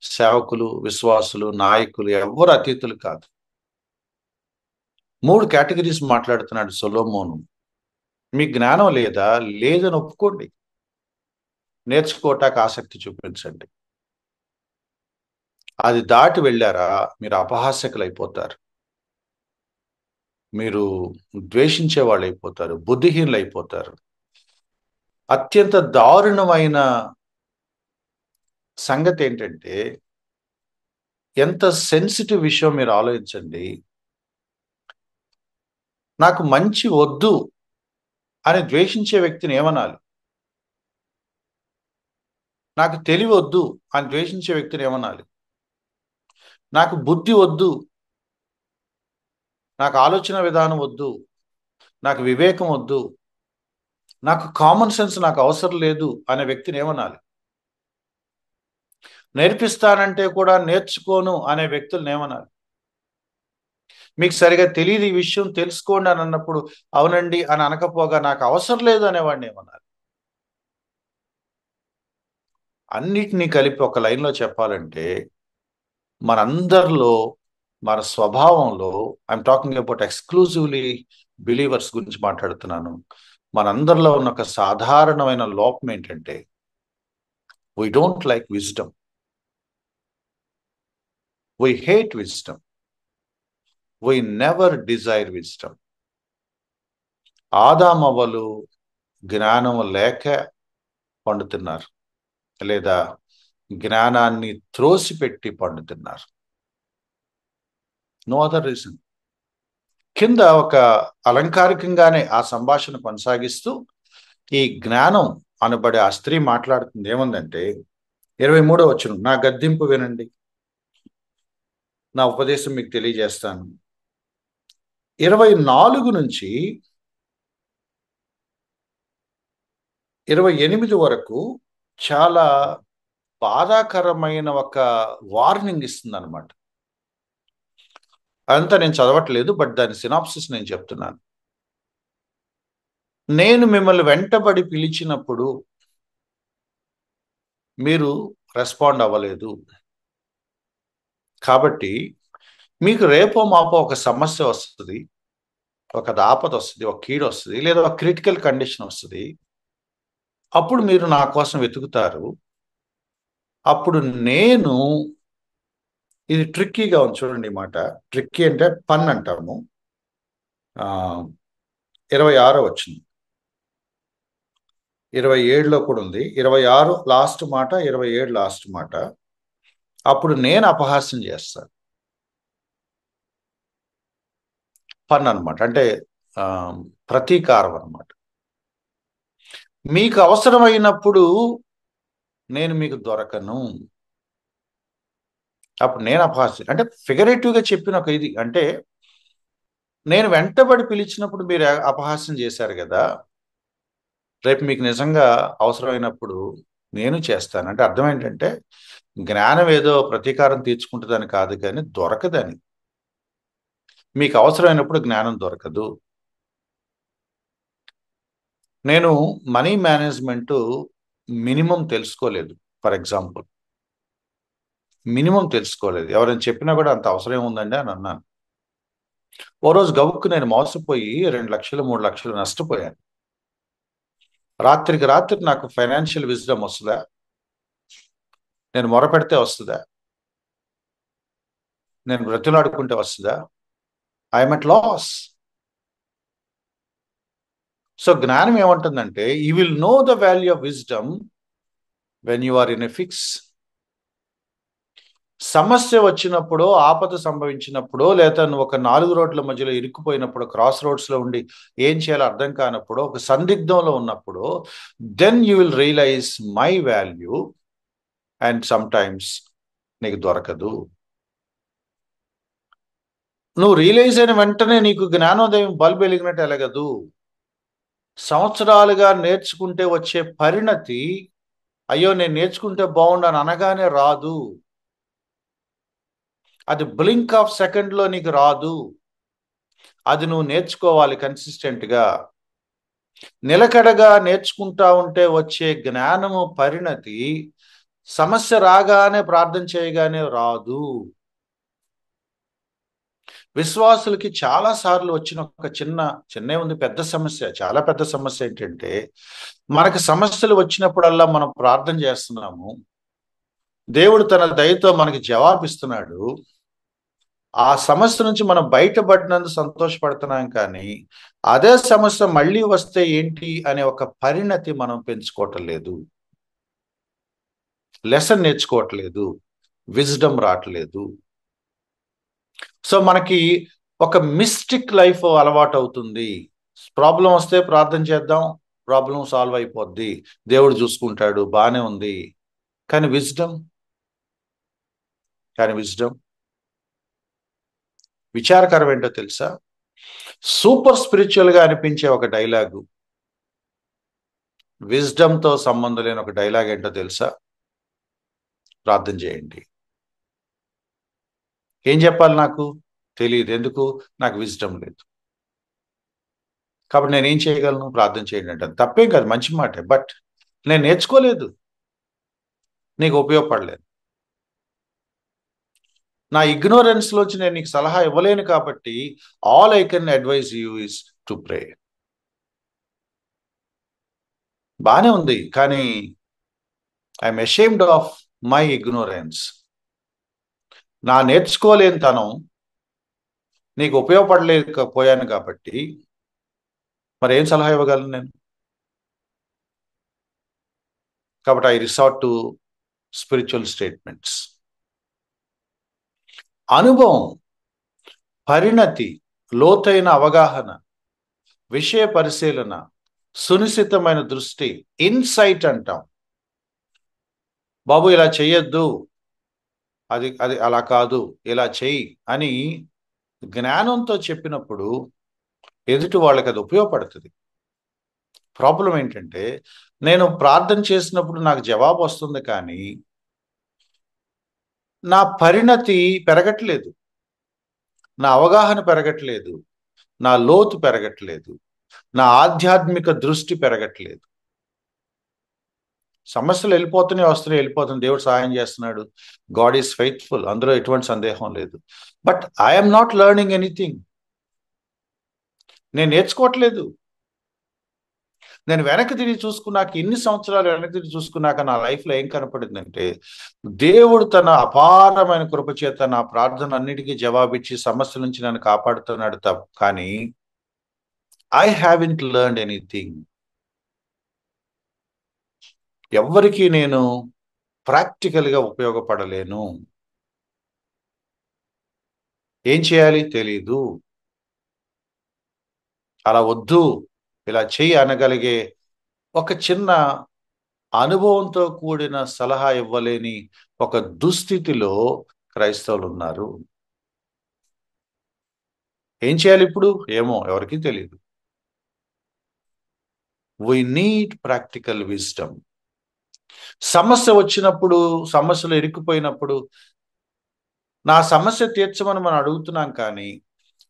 సేవకులు, విశ్వాసులు, నాయకులు ఎవరు అతీతులు కాదు. 3 కేటగిరీస్ మాట్లాడుతున్నాడు సొలొమోను. మీ జ్ఞానం లేదా? లేదని ఒప్పుకోండి, నేర్చుకోవటానికి ఆసక్తి చూపించండి. అది దాటి వెళ్ళారా మీరు అపహాస్యకులు అయిపోతారు, మీరు ద్వేషించే వాళ్ళు అయిపోతారు, బుద్ధిహీనులు అయిపోతారు. అత్యంత దారుణమైన సంగతి ఏంటంటే, ఎంత సెన్సిటివ్ విషయం మీరు ఆలోచించండి. నాకు మంచి వద్దు అని ద్వేషించే వ్యక్తిని ఏమనాలి? నాకు తెలివి వద్దు అని ద్వేషించే వ్యక్తిని ఏమనాలి? నాకు బుద్ధి వద్దు, నాకు ఆలోచన విధానం వద్దు, నాకు వివేకం వద్దు, నాకు కామన్ సెన్స్ నాకు అవసరం లేదు అనే వ్యక్తిని ఏమనాలి? నేర్పిస్తానంటే కూడా నేర్చుకోను అనే వ్యక్తులను ఏమనాలి? మీకు సరిగా తెలియదు ఈ విషయం, తెలుసుకోండి అని అన్నప్పుడు అవునండి అని అనకపోగా నాకు అవసరం లేదు అనేవాడిని ఏమనాలి? అన్నిటినీ కలిపి ఒక లైన్లో చెప్పాలంటే, మనందరిలో, మన స్వభావంలో, I'm talking about exclusively believers గురించి మాట్లాడుతున్నాను, మనందరిలో ఉన్న ఒక సాధారణమైన లోపం ఏంటంటే, we don't like wisdom, we hate wisdom, we never desire wisdom. ఆదామవ్వలు జ్ఞానం లేక పండుతున్నారు, లేదా జ్ఞానాన్ని త్రోసిపెట్టి పండుతున్నారు. No other reason. కింద ఒక అలంకారికంగానే ఆ సంభాషణ కొనసాగిస్తూ ఈ జ్ఞానం అనబడే ఆ స్త్రీ మాట్లాడుతుంది. ఏముందంటే 23వ వచనం, నా గద్దింపు వినండి, నా ఉపదేశం మీకు తెలియజేస్తాను. 24 నుంచి 28 వరకు చాలా బాధాకరమైన ఒక వార్నింగ్ ఇస్తుంది అనమాట. అదంతా నేను చదవట్లేదు, బట్ దాని సినాప్సిస్ నేను చెప్తున్నాను. నేను మిమ్మల్ని వెంటబడి పిలిచినప్పుడు మీరు రెస్పాండ్ అవ్వలేదు, కాబట్టి మీకు రేపో మాపో ఒక సమస్య వస్తుంది, ఒక ఆపద వస్తుంది, ఒక కీడు వస్తుంది, లేదా ఒక క్రిటికల్ కండిషన్ వస్తుంది. అప్పుడు మీరు నా కోసం వెతుకుతారు. అప్పుడు నేను, ఇది ట్రిక్కీగా ఉంది చూడండి ఈ మాట. ట్రిక్కీ అంటే పన్ అంటాము. 26 వచ్చింది, 27లో కూడా ఉంది. 26 లాస్ట్ మాట, 27 లాస్ట్ మాట. అప్పుడు నేను అపహాస్యం చేస్తాను. పన్ అనమాట, అంటే ప్రతీకారం అనమాట. మీకు అవసరమైనప్పుడు నేను మీకు దొరకను. అప్పుడు నేను అపహాస్యం అంటే ఫిగరేటివ్గా చెప్పిన ఒక ఇది. అంటే నేను వెంటబడి పిలిచినప్పుడు మీరు అపహాస్యం చేశారు కదా, రేపు మీకు నిజంగా అవసరమైనప్పుడు నేను చేస్తాను. అంటే అర్థం ఏంటంటే జ్ఞానం ఏదో ప్రతీకారం తీర్చుకుంటుందని కాదు, కానీ దొరకదని. మీకు అవసరమైనప్పుడు జ్ఞానం దొరకదు. నేను మనీ మేనేజ్మెంట్ మినిమం తెలుసుకోలేదు. ఫర్ ఎగ్జాంపుల్, మినిమం తెలుసుకోలేదు. ఎవరైనా చెప్పినా కూడా అంత అవసరం ఏముందండి అని అన్నాను. ఓ రోజు గవుక్కు నేను మోసపోయి 2 లక్షలు 3 లక్షలు నష్టపోయాను. రాత్రికి రాత్రి నాకు ఫైనాన్షియల్ విజ్డమ్ వస్తుందా? నేను మొరపెడితే వస్తుందా? నేను బ్రతిలాడుకుంటే వస్తుందా? I'm at loss. సో జ్ఞానం ఏమంటుందంటే, you will know the value of wisdom when you are in a fix. సమస్య వచ్చినప్పుడు, ఆపద సంభవించినప్పుడు, లేదా నువ్వు ఒక 4 రోడ్ల మధ్యలో ఇరుక్కుపోయినప్పుడు, క్రాస్ రోడ్స్లో ఉండి ఏం చేయాలో అర్థం కానప్పుడు, ఒక సందిగ్ధంలో ఉన్నప్పుడు, then you will realize my value. And sometimes నీకు దొరకదు. నువ్వు రియలైజ్ అయిన వెంటనే నీకు జ్ఞానోదయం బల్బ్ వెలిగినట్టు ఎలగదు. సంవత్సరాలుగా నేర్చుకుంటే వచ్చే పరిణతి, అయ్యో నేను నేర్చుకుంటే బాగుండని అనగానే రాదు. అది బ్లింక్ ఆఫ్ సెకండ్లో నీకు రాదు. అది నువ్వు నేర్చుకోవాలి కన్సిస్టెంట్గా. నిలకడగా నేర్చుకుంటా ఉంటే వచ్చే జ్ఞానము పరిణతి సమస్య రాగానే ప్రార్థన చేయగానే రాదు. విశ్వాసులకి చాలా సార్లు వచ్చిన ఒక చిన్న ఉంది, పెద్ద సమస్య, చాలా పెద్ద సమస్య ఏంటంటే, మనకు సమస్యలు వచ్చినప్పుడల్లా మనం ప్రార్థన చేస్తున్నాము, దేవుడు తన దయతో మనకి జవాబిస్తున్నాడు. ఆ సమస్య నుంచి మనం బయటపడినందుకు సంతోషపడుతున్నాం, కానీ అదే సమస్య మళ్ళీ వస్తే ఏంటి అనే ఒక పరిణతి మనం పెంచుకోవటం లేదు. లెసన్ నేర్చుకోవట్లేదు, విజ్డమ్ రావట్లేదు. సో మనకి ఒక మిస్టిక్ లైఫ్ అలవాటు అవుతుంది. ప్రాబ్లం వస్తే ప్రార్థన చేద్దాం, ప్రాబ్లం సాల్వ్ అయిపోద్ది, దేవుడు చూసుకుంటాడు, బాగానే ఉంది. కానీ విజ్డమ్ విచారకరం ఏంటో తెలుసా? సూపర్ స్పిరిచువల్గా అనిపించే ఒక డైలాగు, విజ్డమ్తో సంబంధం లేని ఒక డైలాగ్ ఏంటో తెలుసా? ప్రార్థన చేయండి. ఏం చెప్పాలి? నాకు తెలియదు. ఎందుకు? నాకు విజ్డమ్ లేదు. కాబట్టి నేనేం చేయగలను? ప్రార్థన చేయండి అంటాను. తప్పేం కాదు, మంచి మాటే. బట్ నేను నేర్చుకోలేదు, నీకు ఉపయోగపడలేదు. నా ఇగ్నోరెన్స్లోంచి నేను నీకు సలహా ఇవ్వలేను, కాబట్టి all I can advise you is to pray. బానే ఉంది, కానీ I'm ashamed of my ignorance. నా నేర్చుకోలేని తనం నీకు ఉపయోగపడలేకపోయాను, కాబట్టి మరి ఏం సలహా ఇవ్వగలను నేను? కాబట్టి I resort to spiritual statements. అనుభవం, పరిణతి, లోతైన అవగాహన, విషయ పరిశీలన, సునిశ్చితమైన దృష్టి, ఇన్సైట్ అంటాం. బాబు ఇలా చెయ్యొద్దు, అది అది అలా కాదు, ఇలా చెయ్యి అని జ్ఞానంతో చెప్పినప్పుడు ఎదుటి వాళ్ళకి అది ఉపయోగపడుతుంది. ప్రాబ్లం ఏంటంటే, నేను ప్రార్థన చేసినప్పుడు నాకు జవాబు వస్తుంది, కానీ నా పరిణతి పెరగట్లేదు, నా అవగాహన పెరగట్లేదు, నా లోతు పెరగట్లేదు, నా ఆధ్యాత్మిక దృష్టి పెరగట్లేదు. సమస్యలు వెళ్ళిపోతూనే వస్తున్నాయి, వెళ్ళిపోతున్నాయి. దేవుడు సహాయం చేస్తున్నాడు. గాడ్ ఈజ్ ఫెయిత్ఫుల్, అందులో ఎటువంటి సందేహం లేదు. But I'm not learning anything. నేను నేర్చుకోవట్లేదు. నేను వెనక్కి తిరిగి చూసుకున్నాక, ఇన్ని సంవత్సరాలు వెనక్కి తిరిగి చూసుకున్నాక నా లైఫ్లో ఏం కనపడిందంటే, దేవుడు తన అపారమైన కృప చేత నా ప్రార్థన అన్నిటికీ జవాబిచ్చి సమస్యల నుంచి నన్ను కాపాడుతున్నాడు కానీ ఐ హ్యావెంట్ లెర్న్డ్ ఎనీథింగ్. ఎవ్వరికీ నేను ప్రాక్టికల్గా ఉపయోగపడలేను. ఏం చేయాలి తెలీదు. అలా వద్దు, ఇలా చెయ్యి అనగలిగే ఒక చిన్న అనుభవంతో కూడిన సలహా ఇవ్వలేని ఒక దుస్థితిలో క్రైస్తవులు ఉన్నారు. ఏం చేయాలి ఇప్పుడు? ఏమో, ఎవరికీ తెలియదు. We need practical wisdom. సమస్య వచ్చినప్పుడు, సమస్యలు ఇరుక్కుపోయినప్పుడు నా సమస్య తీర్చమని మనం అడుగుతున్నాం, కానీ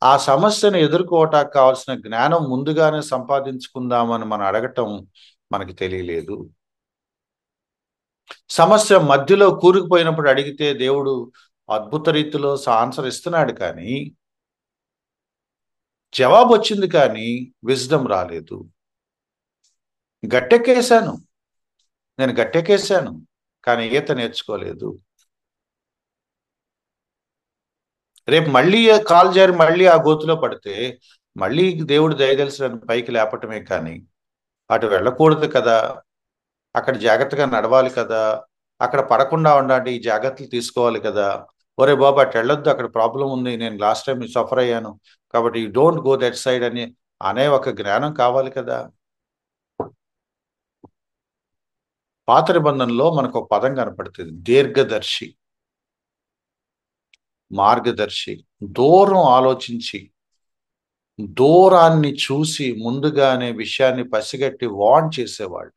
ఆ సమస్యను ఎదుర్కోవటానికి కావాల్సిన జ్ఞానం ముందుగానే సంపాదించుకుందామని మనం అడగటం మనకి తెలియలేదు. సమస్య మధ్యలో కూరుకుపోయినప్పుడు అడిగితే దేవుడు అద్భుత రీతిలో ఆన్సర్ ఇస్తున్నాడు, కానీ జవాబు వచ్చింది కానీ విజ్డమ్ రాలేదు. గట్టెక్కేశాను, నేను గట్టెక్కేశాను, కానీ ఈత నేర్చుకోలేదు. రేపు మళ్ళీ కాలు జారి మళ్ళీ ఆ గోతులో పడితే మళ్ళీ దేవుడు దయదలిసి పైకి లేపటమే, కానీ అటు వెళ్ళకూడదు కదా. అక్కడ జాగ్రత్తగా నడవాలి కదా. అక్కడ పడకుండా ఉండాలి, జాగ్రత్తలు తీసుకోవాలి కదా. ఒరే బాబు అటు వెళ్ళొద్దు, అక్కడ ప్రాబ్లం ఉంది, నేను లాస్ట్ టైం సఫర్ అయ్యాను, కాబట్టి you don't go that side అని అనే ఒక జ్ఞానం కావాలి కదా. పాత నిబంధనలో మనకు ఒక పదం కనపడుతుంది, దీర్ఘదర్శి, మార్గదర్శి. దూరం ఆలోచించి, దూరాన్ని చూసి ముందుగానే విషయాన్ని పసిగట్టి వార్న్ చేసేవాళ్ళు.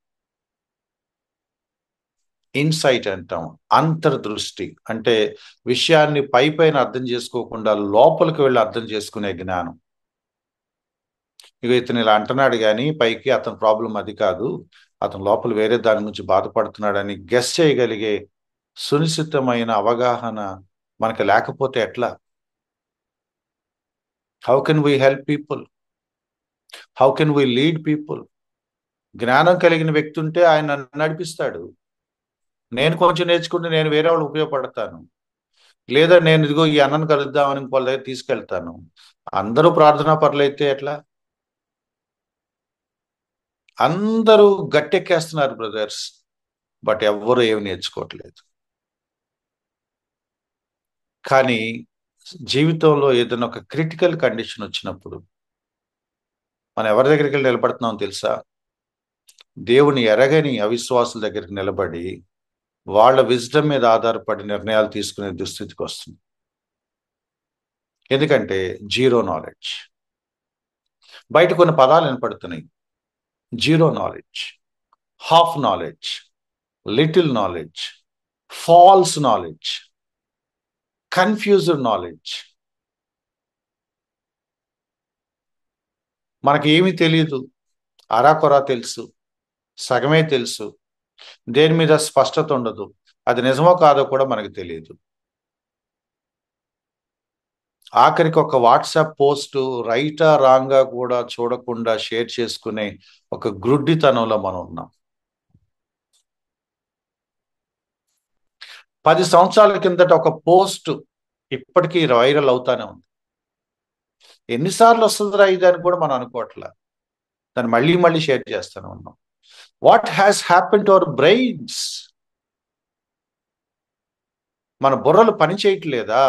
ఇన్సైట్ అంటాం. అంతర్దృష్టి అంటే విషయాన్ని పైన అర్థం చేసుకోకుండా లోపలికి వెళ్ళి అర్థం చేసుకునే జ్ఞానం. ఇక ఇతను ఇలా అంటున్నాడు కానీ పైకి అతని ప్రాబ్లం అది కాదు, అతను లోపల వేరే దాని గురించి బాధపడుతున్నాడని గెస్ చేయగలిగే సునిశ్చితమైన అవగాహన మనకు లేకపోతే ఎట్లా? How can we help people? How can we lead people? జ్ఞానం కలిగిన వ్యక్తి ఉంటే ఆయన నన్ను నడిపిస్తాడు. నేను కొంచెం నేర్చుకుంటే నేను వేరే వాళ్ళకి ఉపయోగపడతాను. లేదా నేను ఇదిగో ఈ అన్నను కలుద్దామని వాళ్ళ దగ్గర తీసుకెళ్తాను. అందరూ ప్రార్థనా పరులైతే ఎట్లా? అందరూ గట్టెక్కేస్తున్నారు బ్రదర్స్, బట్ ఎవ్వరూ ఏమి నేర్చుకోవట్లేదు. కానీ జీవితంలో ఏదైనా ఒక క్రిటికల్ కండిషన్ వచ్చినప్పుడు మనం ఎవరి దగ్గరికి వెళ్ళి నిలబడుతున్నాం తెలుసా? దేవుని ఎరగని అవిశ్వాసుల దగ్గరికి నిలబడి వాళ్ళ విజ్డమ్ మీద ఆధారపడి నిర్ణయాలు తీసుకునే దుస్థితికి వస్తుంది. ఎందుకంటే జీరో నాలెడ్జ్. బయట కొన్ని పదాలు వినపడుతున్నాయి, zero knowledge, half knowledge, little knowledge, false knowledge, confused knowledge. మనకి ఏమీ తెలియదు, అరాకొరా తెలుసు, సగమే తెలుసు, దేని మీద స్పష్టత ఉండదు, అది నిజమో కాదో కూడా మనకు తెలియదు. ఆఖరికి ఒక వాట్సాప్ పోస్ట్ రైటా రాంగా కూడా చూడకుండా షేర్ చేసుకునే ఒక గ్రుడ్డితనంలో మనం ఉన్నాం. 10 సంవత్సరాల కిందట ఒక పోస్ట్ ఇప్పటికీ వైరల్ అవుతానే ఉంది. ఎన్నిసార్లు వస్తుందిరా ఇది అని కూడా మనం అనుకోవట్లా, దాన్ని మళ్ళీ మళ్ళీ షేర్ చేస్తూనే ఉన్నాం. What has happen to our brains? మన బుర్రలు పని చేయట్లేదా?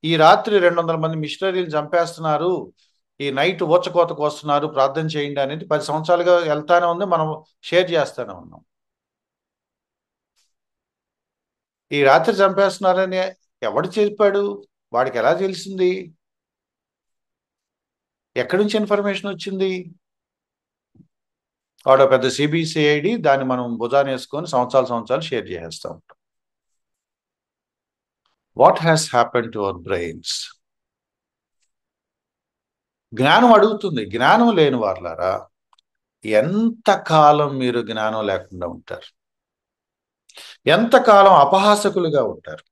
ఈ రాత్రి 200 మంది మిషనరీలు చంపేస్తున్నారు, ఈ నైట్ ఊచకోతకు వస్తున్నారు, ప్రార్థన చేయండి అనేది 10 సంవత్సరాలుగా వెళ్తానే ఉంది, మనం షేర్ చేస్తూనే ఉన్నాం. ఈ రాత్రి చంపేస్తున్నారని ఎవడు చెప్పాడు? వాడికి ఎలా తెలిసింది? ఎక్కడి నుంచి ఇన్ఫర్మేషన్ వచ్చింది? వాడు పెద్ద సిబిసిఐడి, దాన్ని మనం భుజాన్ని వేసుకొని సంవత్సరాలు షేర్ చేసేస్తూ ఉంటాం. What has happen to our brains? జ్ఞానం అడుగుతుంది. జ్ఞానం లేని వారులారా, ఎంతకాలం మీరు జ్ఞానం లేకుండా ఉంటారు? ఎంతకాలం అపహాసకులుగా ఉంటారు?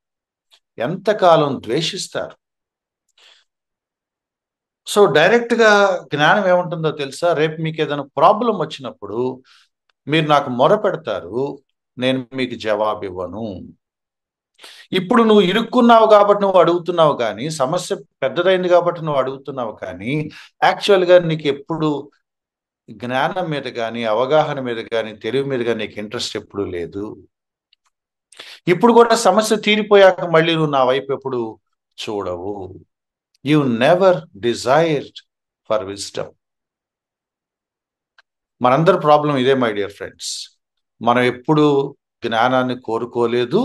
ఎంతకాలం ద్వేషిస్తారు? సో డైరెక్ట్గా జ్ఞానం ఏముంటుందో తెలుసా? రేపు మీకు ఏదైనా ప్రాబ్లం వచ్చినప్పుడు మీరు నాకు మొరపెడతారు, నేను మీకు జవాబు ఇవ్వను. ఇప్పుడు నువ్వు ఇరుక్కున్నావు కాబట్టి నువ్వు అడుగుతున్నావు, కానీ సమస్య పెద్దదైంది కాబట్టి నువ్వు అడుగుతున్నావు, కానీ యాక్చువల్గా నీకు ఎప్పుడు జ్ఞానం మీద కానీ, అవగాహన మీద కానీ, తెలివి మీద కానీ నీకు ఇంట్రెస్ట్ ఎప్పుడు లేదు. ఇప్పుడు కూడా సమస్య తీరిపోయాక మళ్ళీ నువ్వు నా వైపు ఎప్పుడు చూడవు. You never desired for wisdom. మనందరి ప్రాబ్లం ఇదే మై డియర్ ఫ్రెండ్స్. మనం ఎప్పుడు జ్ఞానాన్ని కోరుకోలేదు.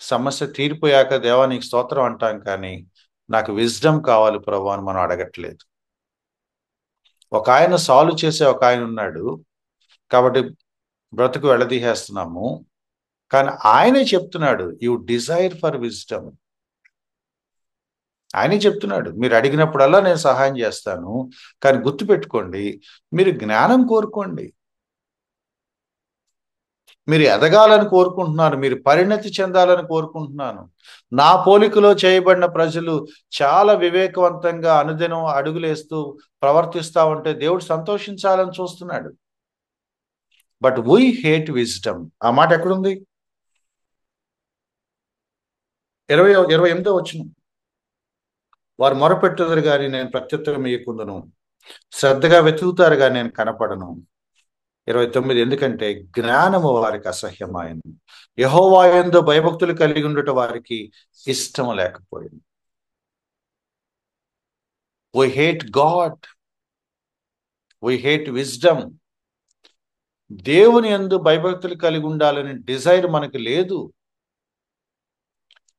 సమస్య తీరిపోయాక దేవా నీకు స్తోత్రం అంటాం, కానీ నాకు విజ్డమ్ కావాలి ప్రభు అని మనం అడగట్లేదు. ఒక ఆయన సాల్వ్ చేసే ఒక ఆయన ఉన్నాడు కాబట్టి బ్రతుకు వెళ్ళదీసేస్తున్నాము, కానీ ఆయనే చెప్తున్నాడు యు డిజైర్ ఫర్ విజ్డమ్. ఆయనే చెప్తున్నాడు మీరు అడిగినప్పుడల్లా నేను సహాయం చేస్తాను, కానీ గుర్తుపెట్టుకోండి, మీరు జ్ఞానం కోరుకోండి. మీరు ఎదగాలని కోరుకుంటున్నాను, మీరు పరిణతి చెందాలని కోరుకుంటున్నాను. నా పోలికలో చేయబడిన ప్రజలు చాలా వివేకవంతంగా అనుదినం అడుగులేస్తూ ప్రవర్తిస్తూ ఉంటే దేవుడు సంతోషించాలని చూస్తున్నాడు. But we hate wisdom. ఆ మాట ఎక్కడుంది? 28వ వచనం. వారు మొరపెట్టుదురు గాని నేను ప్రత్యుత్తరం ఇయ్యకుందును, శ్రద్ధగా వెతుకుతారు గాని నేను కనపడను. 29. ఎందుకంటే జ్ఞానము వారికి అసహ్యమైంది, యెహోవా యందు భయభక్తులు కలిగి ఉండుట వారికి ఇష్టం లేకపోయింది. We hate God. We hate wisdom. దేవుని యందు భయభక్తులు కలిగి ఉండాలని డిజైర్ మనకు లేదు.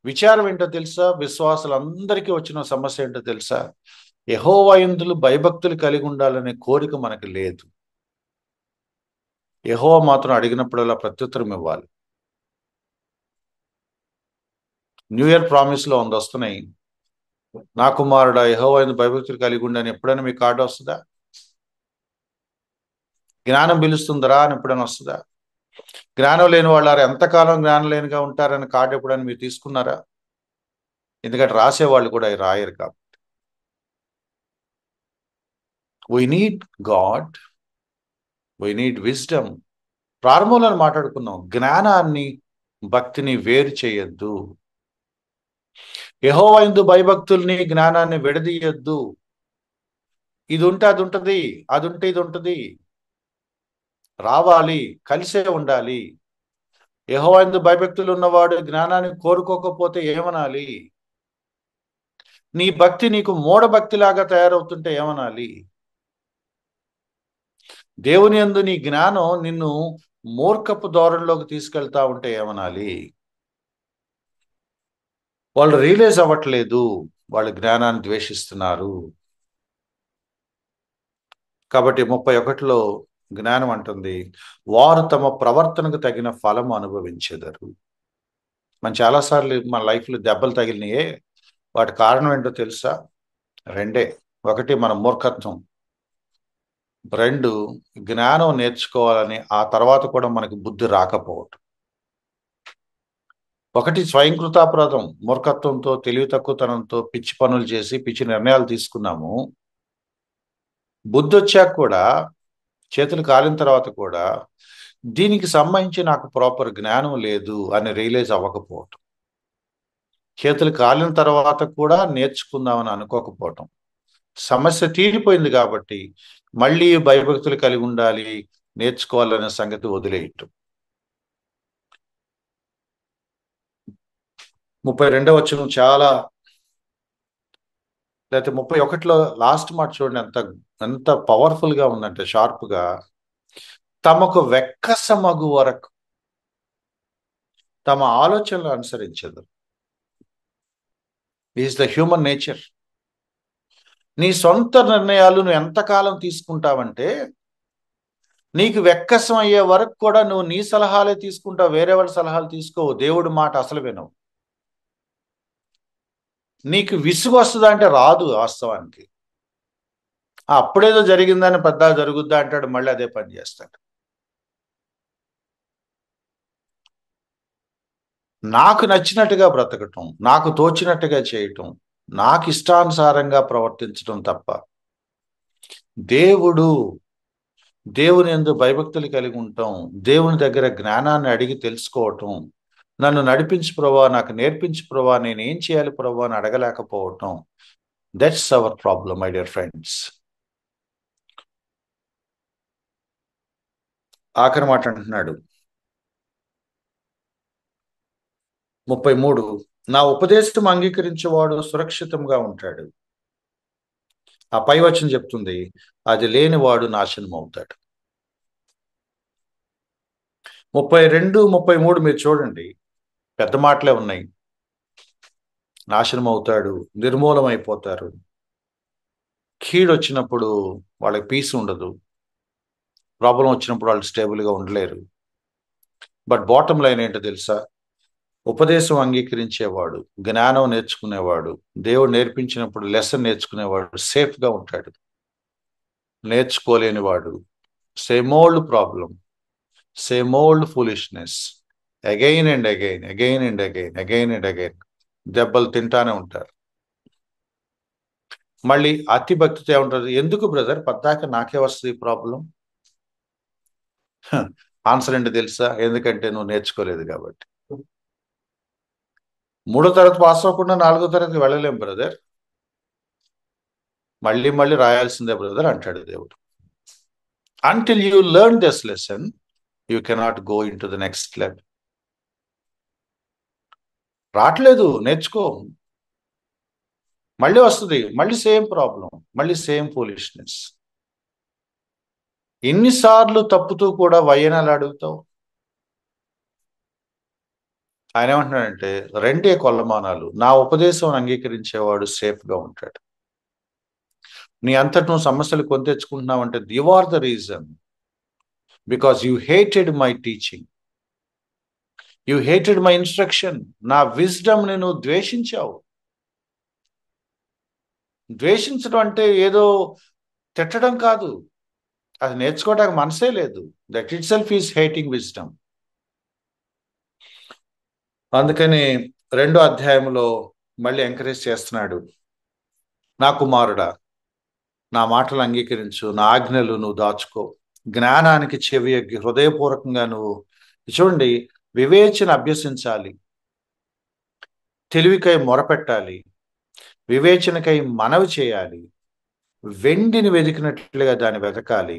విచారం ఏంటో తెలుసా? విశ్వాసులందరికీ వచ్చిన సమస్య ఏంటో తెలుసా? యెహోవా యందు భయభక్తులు కలిగి ఉండాలనే కోరిక మనకు లేదు. యెహోవా మాత్రం అడిగినప్పుడల్లా ప్రత్యుత్తరం ఇవ్వాలి. న్యూ ఇయర్ ప్రామిస్లో వస్తున్నాయి, నా కుమారుడా యెహోవా యందు భయభక్తులు కలిగి ఉండని ఎప్పుడైనా మీ కార్డు వస్తుందా? జ్ఞానం పిలుస్తుందరా అని ఎప్పుడైనా వస్తుందా? జ్ఞానం లేని వాళ్ళు ఎంతకాలం జ్ఞానం లేనిగా ఉంటారని కార్డు ఎప్పుడైనా మీరు తీసుకున్నారా? ఎందుకంటే రాసేవాళ్ళు కూడా రాయరు కాబట్టి. We need God, we need wisdom. ప్రారంభంలో మాట్లాడుకున్నాం, జ్ఞానాన్ని భక్తిని వేరు చేయొద్దు. యెహోవా యందు భయభక్తుల్ని జ్ఞానాన్ని విడదీయొద్దు. ఇది ఉంటే అది ఉంటుంది, అది ఉంటే ఇది ఉంటుంది, రావాలి, కలిసే ఉండాలి. యెహోవా యందు భయభక్తులు ఉన్నవాడు జ్ఞానాన్ని కోరుకోకపోతే ఏమనాలి? నీ భక్తి నీకు మూఢభక్తిలాగా తయారవుతుంటే ఏమనాలి? దేవుని యందు నీ జ్ఞానం నిన్ను మూర్ఖపు ధోరణిలోకి తీసుకెళ్తా ఉంటే ఏమనాలి? వాళ్ళు రియలైజ్ అవ్వట్లేదు, వాళ్ళు జ్ఞానాన్ని ద్వేషిస్తున్నారు. కాబట్టి 31లో జ్ఞానం అంటుంది, వారు తమ ప్రవర్తనకు తగిన ఫలం అనుభవించెదరు. మనం చాలాసార్లు మన లైఫ్లో దెబ్బలు తగిలినాయే, వాటి కారణం ఏంటో తెలుసా? 2. 1 మన మూర్ఖత్వం, 2 జ్ఞానం నేర్చుకోవాలని ఆ తర్వాత కూడా మనకి బుద్ధి రాకపోవటం. 1 స్వయంకృతాపరాధం, మూర్ఖత్వంతో తెలివి తక్కువతనంతో పిచ్చి పనులు చేసి పిచ్చి నిర్ణయాలు తీసుకున్నాము. బుద్ధి వచ్చాక కూడా, చేతులు కాలిన తర్వాత కూడా దీనికి సంబంధించి నాకు ప్రాపర్ జ్ఞానం లేదు అని రియలైజ్ అవ్వకపోవటం. చేతులు కాలిన తర్వాత కూడా నేర్చుకుందామని అనుకోకపోవటం. సమస్య తీరిపోయింది కాబట్టి మళ్ళీ భయభక్తులు కలిగి ఉండాలి, నేర్చుకోవాలనే సంగతి వదిలేయటం. 32వ వచనం చాలా, లేకపోతే 31లో లాస్ట్ మాట చూడండి, ఎంత పవర్ఫుల్ గా ఉందంటే, షార్ప్ గా. తమకు వెక్కసమగు వరకు తమ ఆలోచనలు అనుసరించదు. Is the human nature. నీ సొంత నిర్ణయాలు నువ్వు ఎంతకాలం తీసుకుంటావంటే, నీకు వెక్కసం అయ్యే వరకు కూడా నువ్వు నీ సలహాలే తీసుకుంటావు, వేరే వాళ్ళ సలహాలు తీసుకోవు, దేవుడి మాట అసలు వినవు. నీకు విసుగు వస్తుందా అంటే రాదు వాస్తవానికి. అప్పుడేదో జరిగిందని పెద్ద జరుగుద్దా అంటాడు, మళ్ళీ అదే పని చేస్తాడు. నాకు నచ్చినట్టుగా బ్రతకటం, నాకు తోచినట్టుగా చేయటం, నాకు ఇష్టానుసారంగా ప్రవర్తించడం తప్ప దేవుడు దేవుని యందు భయభక్తులు కలిగి ఉంటాం, దేవుని దగ్గర జ్ఞానాన్ని అడిగి తెలుసుకోవటం, నన్ను నడిపించు ప్రభా, నాకు నేర్పించు ప్రభా, నేను ఏం చేయాలి ప్రభా అని అడగలేకపోవటం, that's our problem my dear friends. ఆఖరి మాట అంటున్నాడు 33, నా ఉపదేశం అంగీకరించేవాడు సురక్షితంగా ఉంటాడు. ఆ పై వచనం చెప్తుంది, అది లేనివాడు నాశనం అవుతాడు. 32, 33 మీరు చూడండి, పెద్ద మాటలే ఉన్నాయి. నాశనం అవుతాడు, నిర్మూలం అయిపోతారు, కీడు వచ్చినప్పుడు వాళ్ళకి పీస్ ఉండదు, ప్రాబ్లం వచ్చినప్పుడు వాళ్ళు స్టేబుల్గా ఉండలేరు. బట్ బాటమ్ లైన్ ఏంటో తెలుసా? ఉపదేశం అంగీకరించేవాడు, జ్ఞానం నేర్చుకునేవాడు, దేవుడు నేర్పించినప్పుడు లెసన్ నేర్చుకునేవాడు సేఫ్గా ఉంటాడు. నేర్చుకోలేనివాడు same old problem, same old foolishness, again and again, again and again, again and again దెబ్బలు తింటానే ఉంటారు. మళ్ళీ అతి భక్తితో ఏముంటుంది, ఎందుకు బ్రదర్ పద్దాక నాకే వస్తుంది ఈ ప్రాబ్లం? ఆన్సర్ ఏంటి తెలుసా? ఎందుకంటే నువ్వు నేర్చుకోలేదు కాబట్టి. 3వ తరగతి పాస్ అవ్వకుండా 4వ తరగతి వెళ్ళలేం బ్రదర్, మళ్ళీ మళ్ళీ రాయాల్సిందే బ్రదర్ అంటాడు దేవుడు. Until you learn this lesson you cannot go in to the next level. రావట్లేదు, నేర్చుకో, మళ్ళీ వస్తుంది, మళ్ళీ సేమ్ ప్రాబ్లం, మళ్ళీ సేమ్ ఫూలిష్నెస్. ఎన్నిసార్లు తప్పుతూ కూడా వయ్యనాలు అడుగుతావు? ఆయన ఏమంటున్నాడంటే, రెండే కొల్లమానాలు, నా ఉపదేశం అంగీకరించేవాడు సేఫ్గా ఉంటాడు. నీ అంతటి నువ్వు సమస్యలు కొని తెచ్చుకుంటున్నావంటే you are the reason, because you hated my teaching, you hated my instruction. నా విజ్డమ్ని నువ్వు ద్వేషించావు. ద్వేషించడం అంటే ఏదో తిట్టడం కాదు, అది నేర్చుకోవడానికి మనసే లేదు. That it self is hating wisdom. అందుకని 2వ అధ్యాయంలో మళ్ళీ ఎంకరేజ్ చేస్తున్నాడు, నా కుమారుడా, నా మాటలు అంగీకరించు, నా ఆజ్ఞలు నువ్వు దాచుకో, జ్ఞానానికి చెవియొగ్గి హృదయపూర్వకంగా నువ్వు చూడండి, వివేచన అభ్యసించాలి, తెలివికై మొరపెట్టాలి, వివేచనకై మనవి చేయాలి, వెండిని వెతికినట్లుగా దాన్ని వెతకాలి,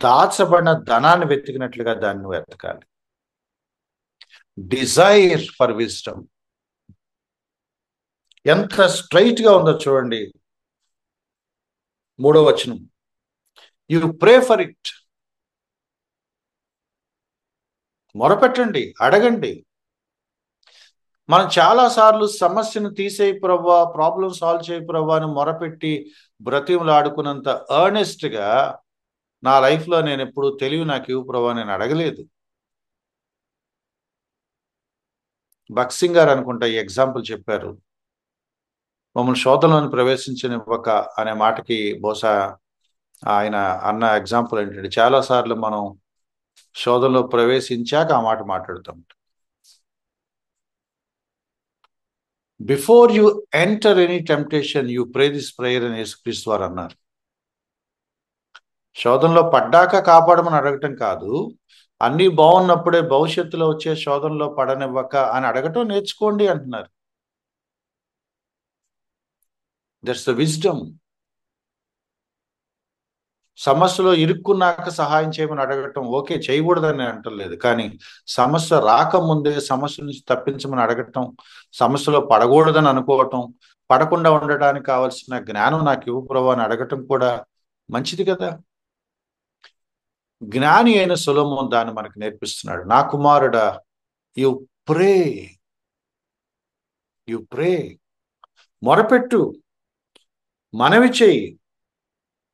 దాచబడిన ధనాన్ని వెతికినట్లుగా దాన్ని వెతకాలి. డిజైర్ ఫర్ విజ్డమ్ ఎంత స్ట్రైట్ గా ఉందో చూడండి. 3వ వచనం, యు ప్రే ఫర్ ఇట్, మొరపెట్టండి, అడగండి. మనం చాలా సార్లు సమస్యను తీసేయి ప్రవ్వా, ప్రాబ్లం సాల్వ్ చేయి ప్రవ్వా అని మొరపెట్టి బ్రతిమలాడుకున్నంత ఎర్నెస్ట్గా నా లైఫ్లో నేను ఎప్పుడు తెలివి నాకు ఇవ్వు ప్రవ్వా నేను అడగలేదు. భక్సింగ్ గారు అనుకుంటా ఈ ఎగ్జాంపుల్ చెప్పారు, మమ్మల్ని శోధనలోని ప్రవేశించనివ్వక అనే మాటకి బహుశా ఆయన అన్న ఎగ్జాంపుల్ ఏంటంటే, చాలాసార్లు మనం శోధనలో ప్రవేశించాక ఆ మాట మాట్లాడుతాం. Before you enter any temptation you pray this prayer అని యేసుక్రీస్తు వారు అన్నారు. శోధనలో పడ్డాక కాపాడమని అడగటం కాదు, అన్నీ బాగున్నప్పుడే భవిష్యత్తులో వచ్చే శోధనలో పడనివ్వక అని అడగటం నేర్చుకోండి అంటున్నారు. That's the wisdom. సమస్యలో ఇరుక్కున్నాక సహాయం చేయమని అడగటం ఓకే, చేయకూడదని అంటలేదు, కానీ సమస్య రాకముందే సమస్య నుంచి తప్పించమని అడగటం, సమస్యలో పడకూడదని అనుకోవటం, పడకుండా ఉండటానికి కావాల్సిన జ్ఞానం నాకు ఇవ్వు ప్రభు అని అడగటం కూడా మంచిది కదా. జ్ఞాని అయిన సొలొమోను దాన్ని మనకు నేర్పిస్తున్నాడు. నా కుమారుడా, యు ప్రే, యు ప్రే, మొరపెట్టు, మనవి చేయి.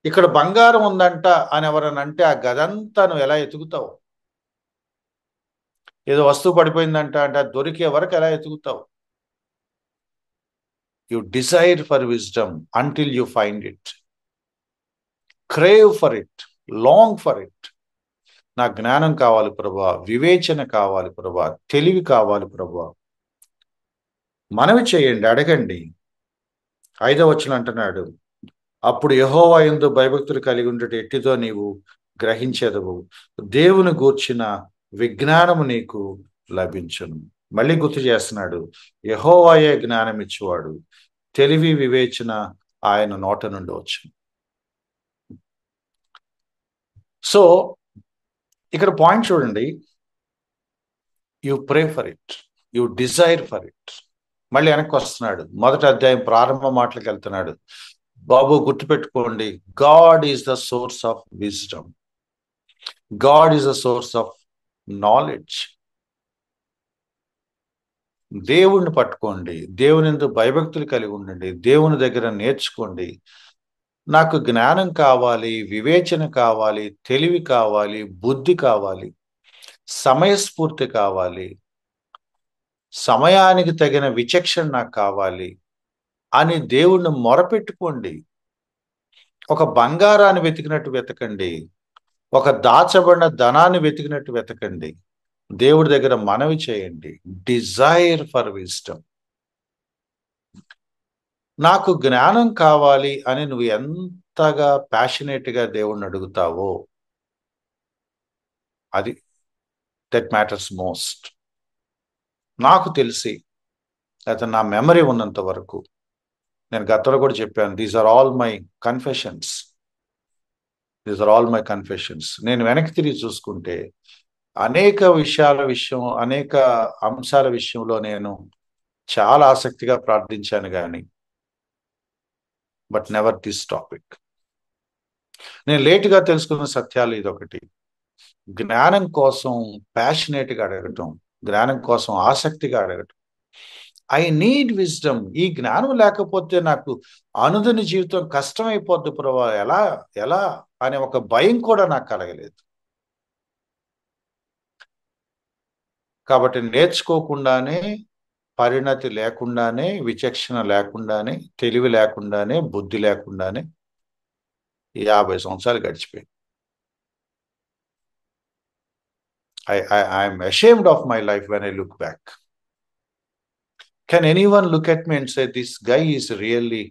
ఇక్కడ బంగారం ఉందంట అని ఎవరని అంటే ఆ గదంతా నువ్వు ఎలా ఎతుకుతావు? ఏదో వస్తువు పడిపోయిందంట అంటే అది దొరికే వరకు ఎలా ఎతుకుతావు? You desire for wisdom until you find it. Crave for it, long for it. నా జ్ఞానం కావాలి ప్రభువా, వివేచన కావాలి ప్రభువా, తెలివి కావాలి ప్రభువా. మనవి చేయండి, అడగండి. 5వ వచనం అంటున్నాడు, అప్పుడు యెహోవా యందు భయభక్తులు కలిగి ఉండుట ఎట్టిదో నీవు గ్రహించెదవు, దేవుని గూర్చిన విజ్ఞానము నీకు లభించును. మళ్ళీ గుర్తు చేస్తున్నాడు, యెహోవాయే జ్ఞానం ఇచ్చేవాడు, తెలివి వివేచన ఆయన నోట నుండి వచ్చును. సో ఇక్కడ పాయింట్ చూడండి, you pray for it, you desire for it. మళ్ళీ వెనక్కి వస్తున్నాడు, మొదటి అధ్యాయం ప్రారంభ మాటలకు వెళ్తున్నాడు. బాబు గుర్తుపెట్టుకోండి, God is the source of wisdom, God is the source of knowledge. దేవుణ్ణి పట్టుకోండి, దేవుని యందు భయభక్తులు కలిగి ఉండండి, దేవుని దగ్గర నేర్చుకోండి. నాకు జ్ఞానం కావాలి, వివేచన కావాలి, తెలివి కావాలి, బుద్ధి కావాలి, సమయస్ఫూర్తి కావాలి, సమయానికి తగిన విచక్షణ నాకు కావాలి అని దేవుణ్ణి మొరపెట్టుకోండి. ఒక బంగారాన్ని వెతికినట్టు వెతకండి, ఒక దాచబడిన ధనాన్ని వెతికినట్టు వెతకండి. దేవుడి దగ్గర మనవి చేయండి, డిజైర్ ఫర్ విజ్డమ్. నాకు జ్ఞానం కావాలి అని నువ్వు ఎంతగా ప్యాషనేట్గా దేవుణ్ణి అడుగుతావో అది దట్ మ్యాటర్స్ మోస్ట్. నాకు తెలిసి అయితే నా మెమరీ ఉన్నంత వరకు, నేను గతంలో కూడా చెప్పాను, these are all my confessions, these are all my confessions. నేను వెనక్కి తిరిగి చూసుకుంటే అనేక అనేక అంశాల విషయంలో నేను చాలా ఆసక్తిగా ప్రార్థించాను కానీ బట్ నెవర్ దిస్ టాపిక్. నేను లేటుగా తెలుసుకున్న సత్యాలు ఇదొకటి. జ్ఞానం కోసం ప్యాషనేట్గా అడగటం, జ్ఞానం కోసం ఆసక్తిగా అడగటం. I need wisdom. ఈ జ్ఞానం లేకపోతే నాకు అనుదిన జీవితం కష్టమైపోద్ది ప్రభా, ఎలా ఎలా అనే ఒక భయం కూడా నాకు కలగలేదు. కాబట్టి నేర్చుకోకుండానే, పరిణతి లేకుండానే, విచక్షణ లేకుండానే, తెలివి లేకుండానే, బుద్ధి లేకుండానే 50 సంవత్సరాలు గడిచిపోయాయి. I'm ashamed of my life when I look back. Can anyone look at me and say, this guy is really,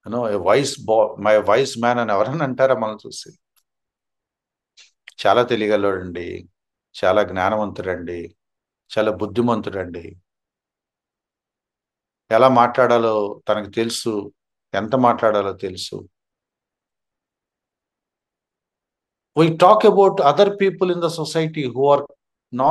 a wise boy, my wise man అని ఎవరన్నా అంటారా మనం చూసి? చాలా తెలియగలడండి, చాలా జ్ఞానవంతుడండి, చాలా బుద్ధిమంతుడండి, ఎలా మాట్లాడాలో తనకు తెలుసు, ఎంత మాట్లాడాలో తెలుసు. We talk about other people in the society who are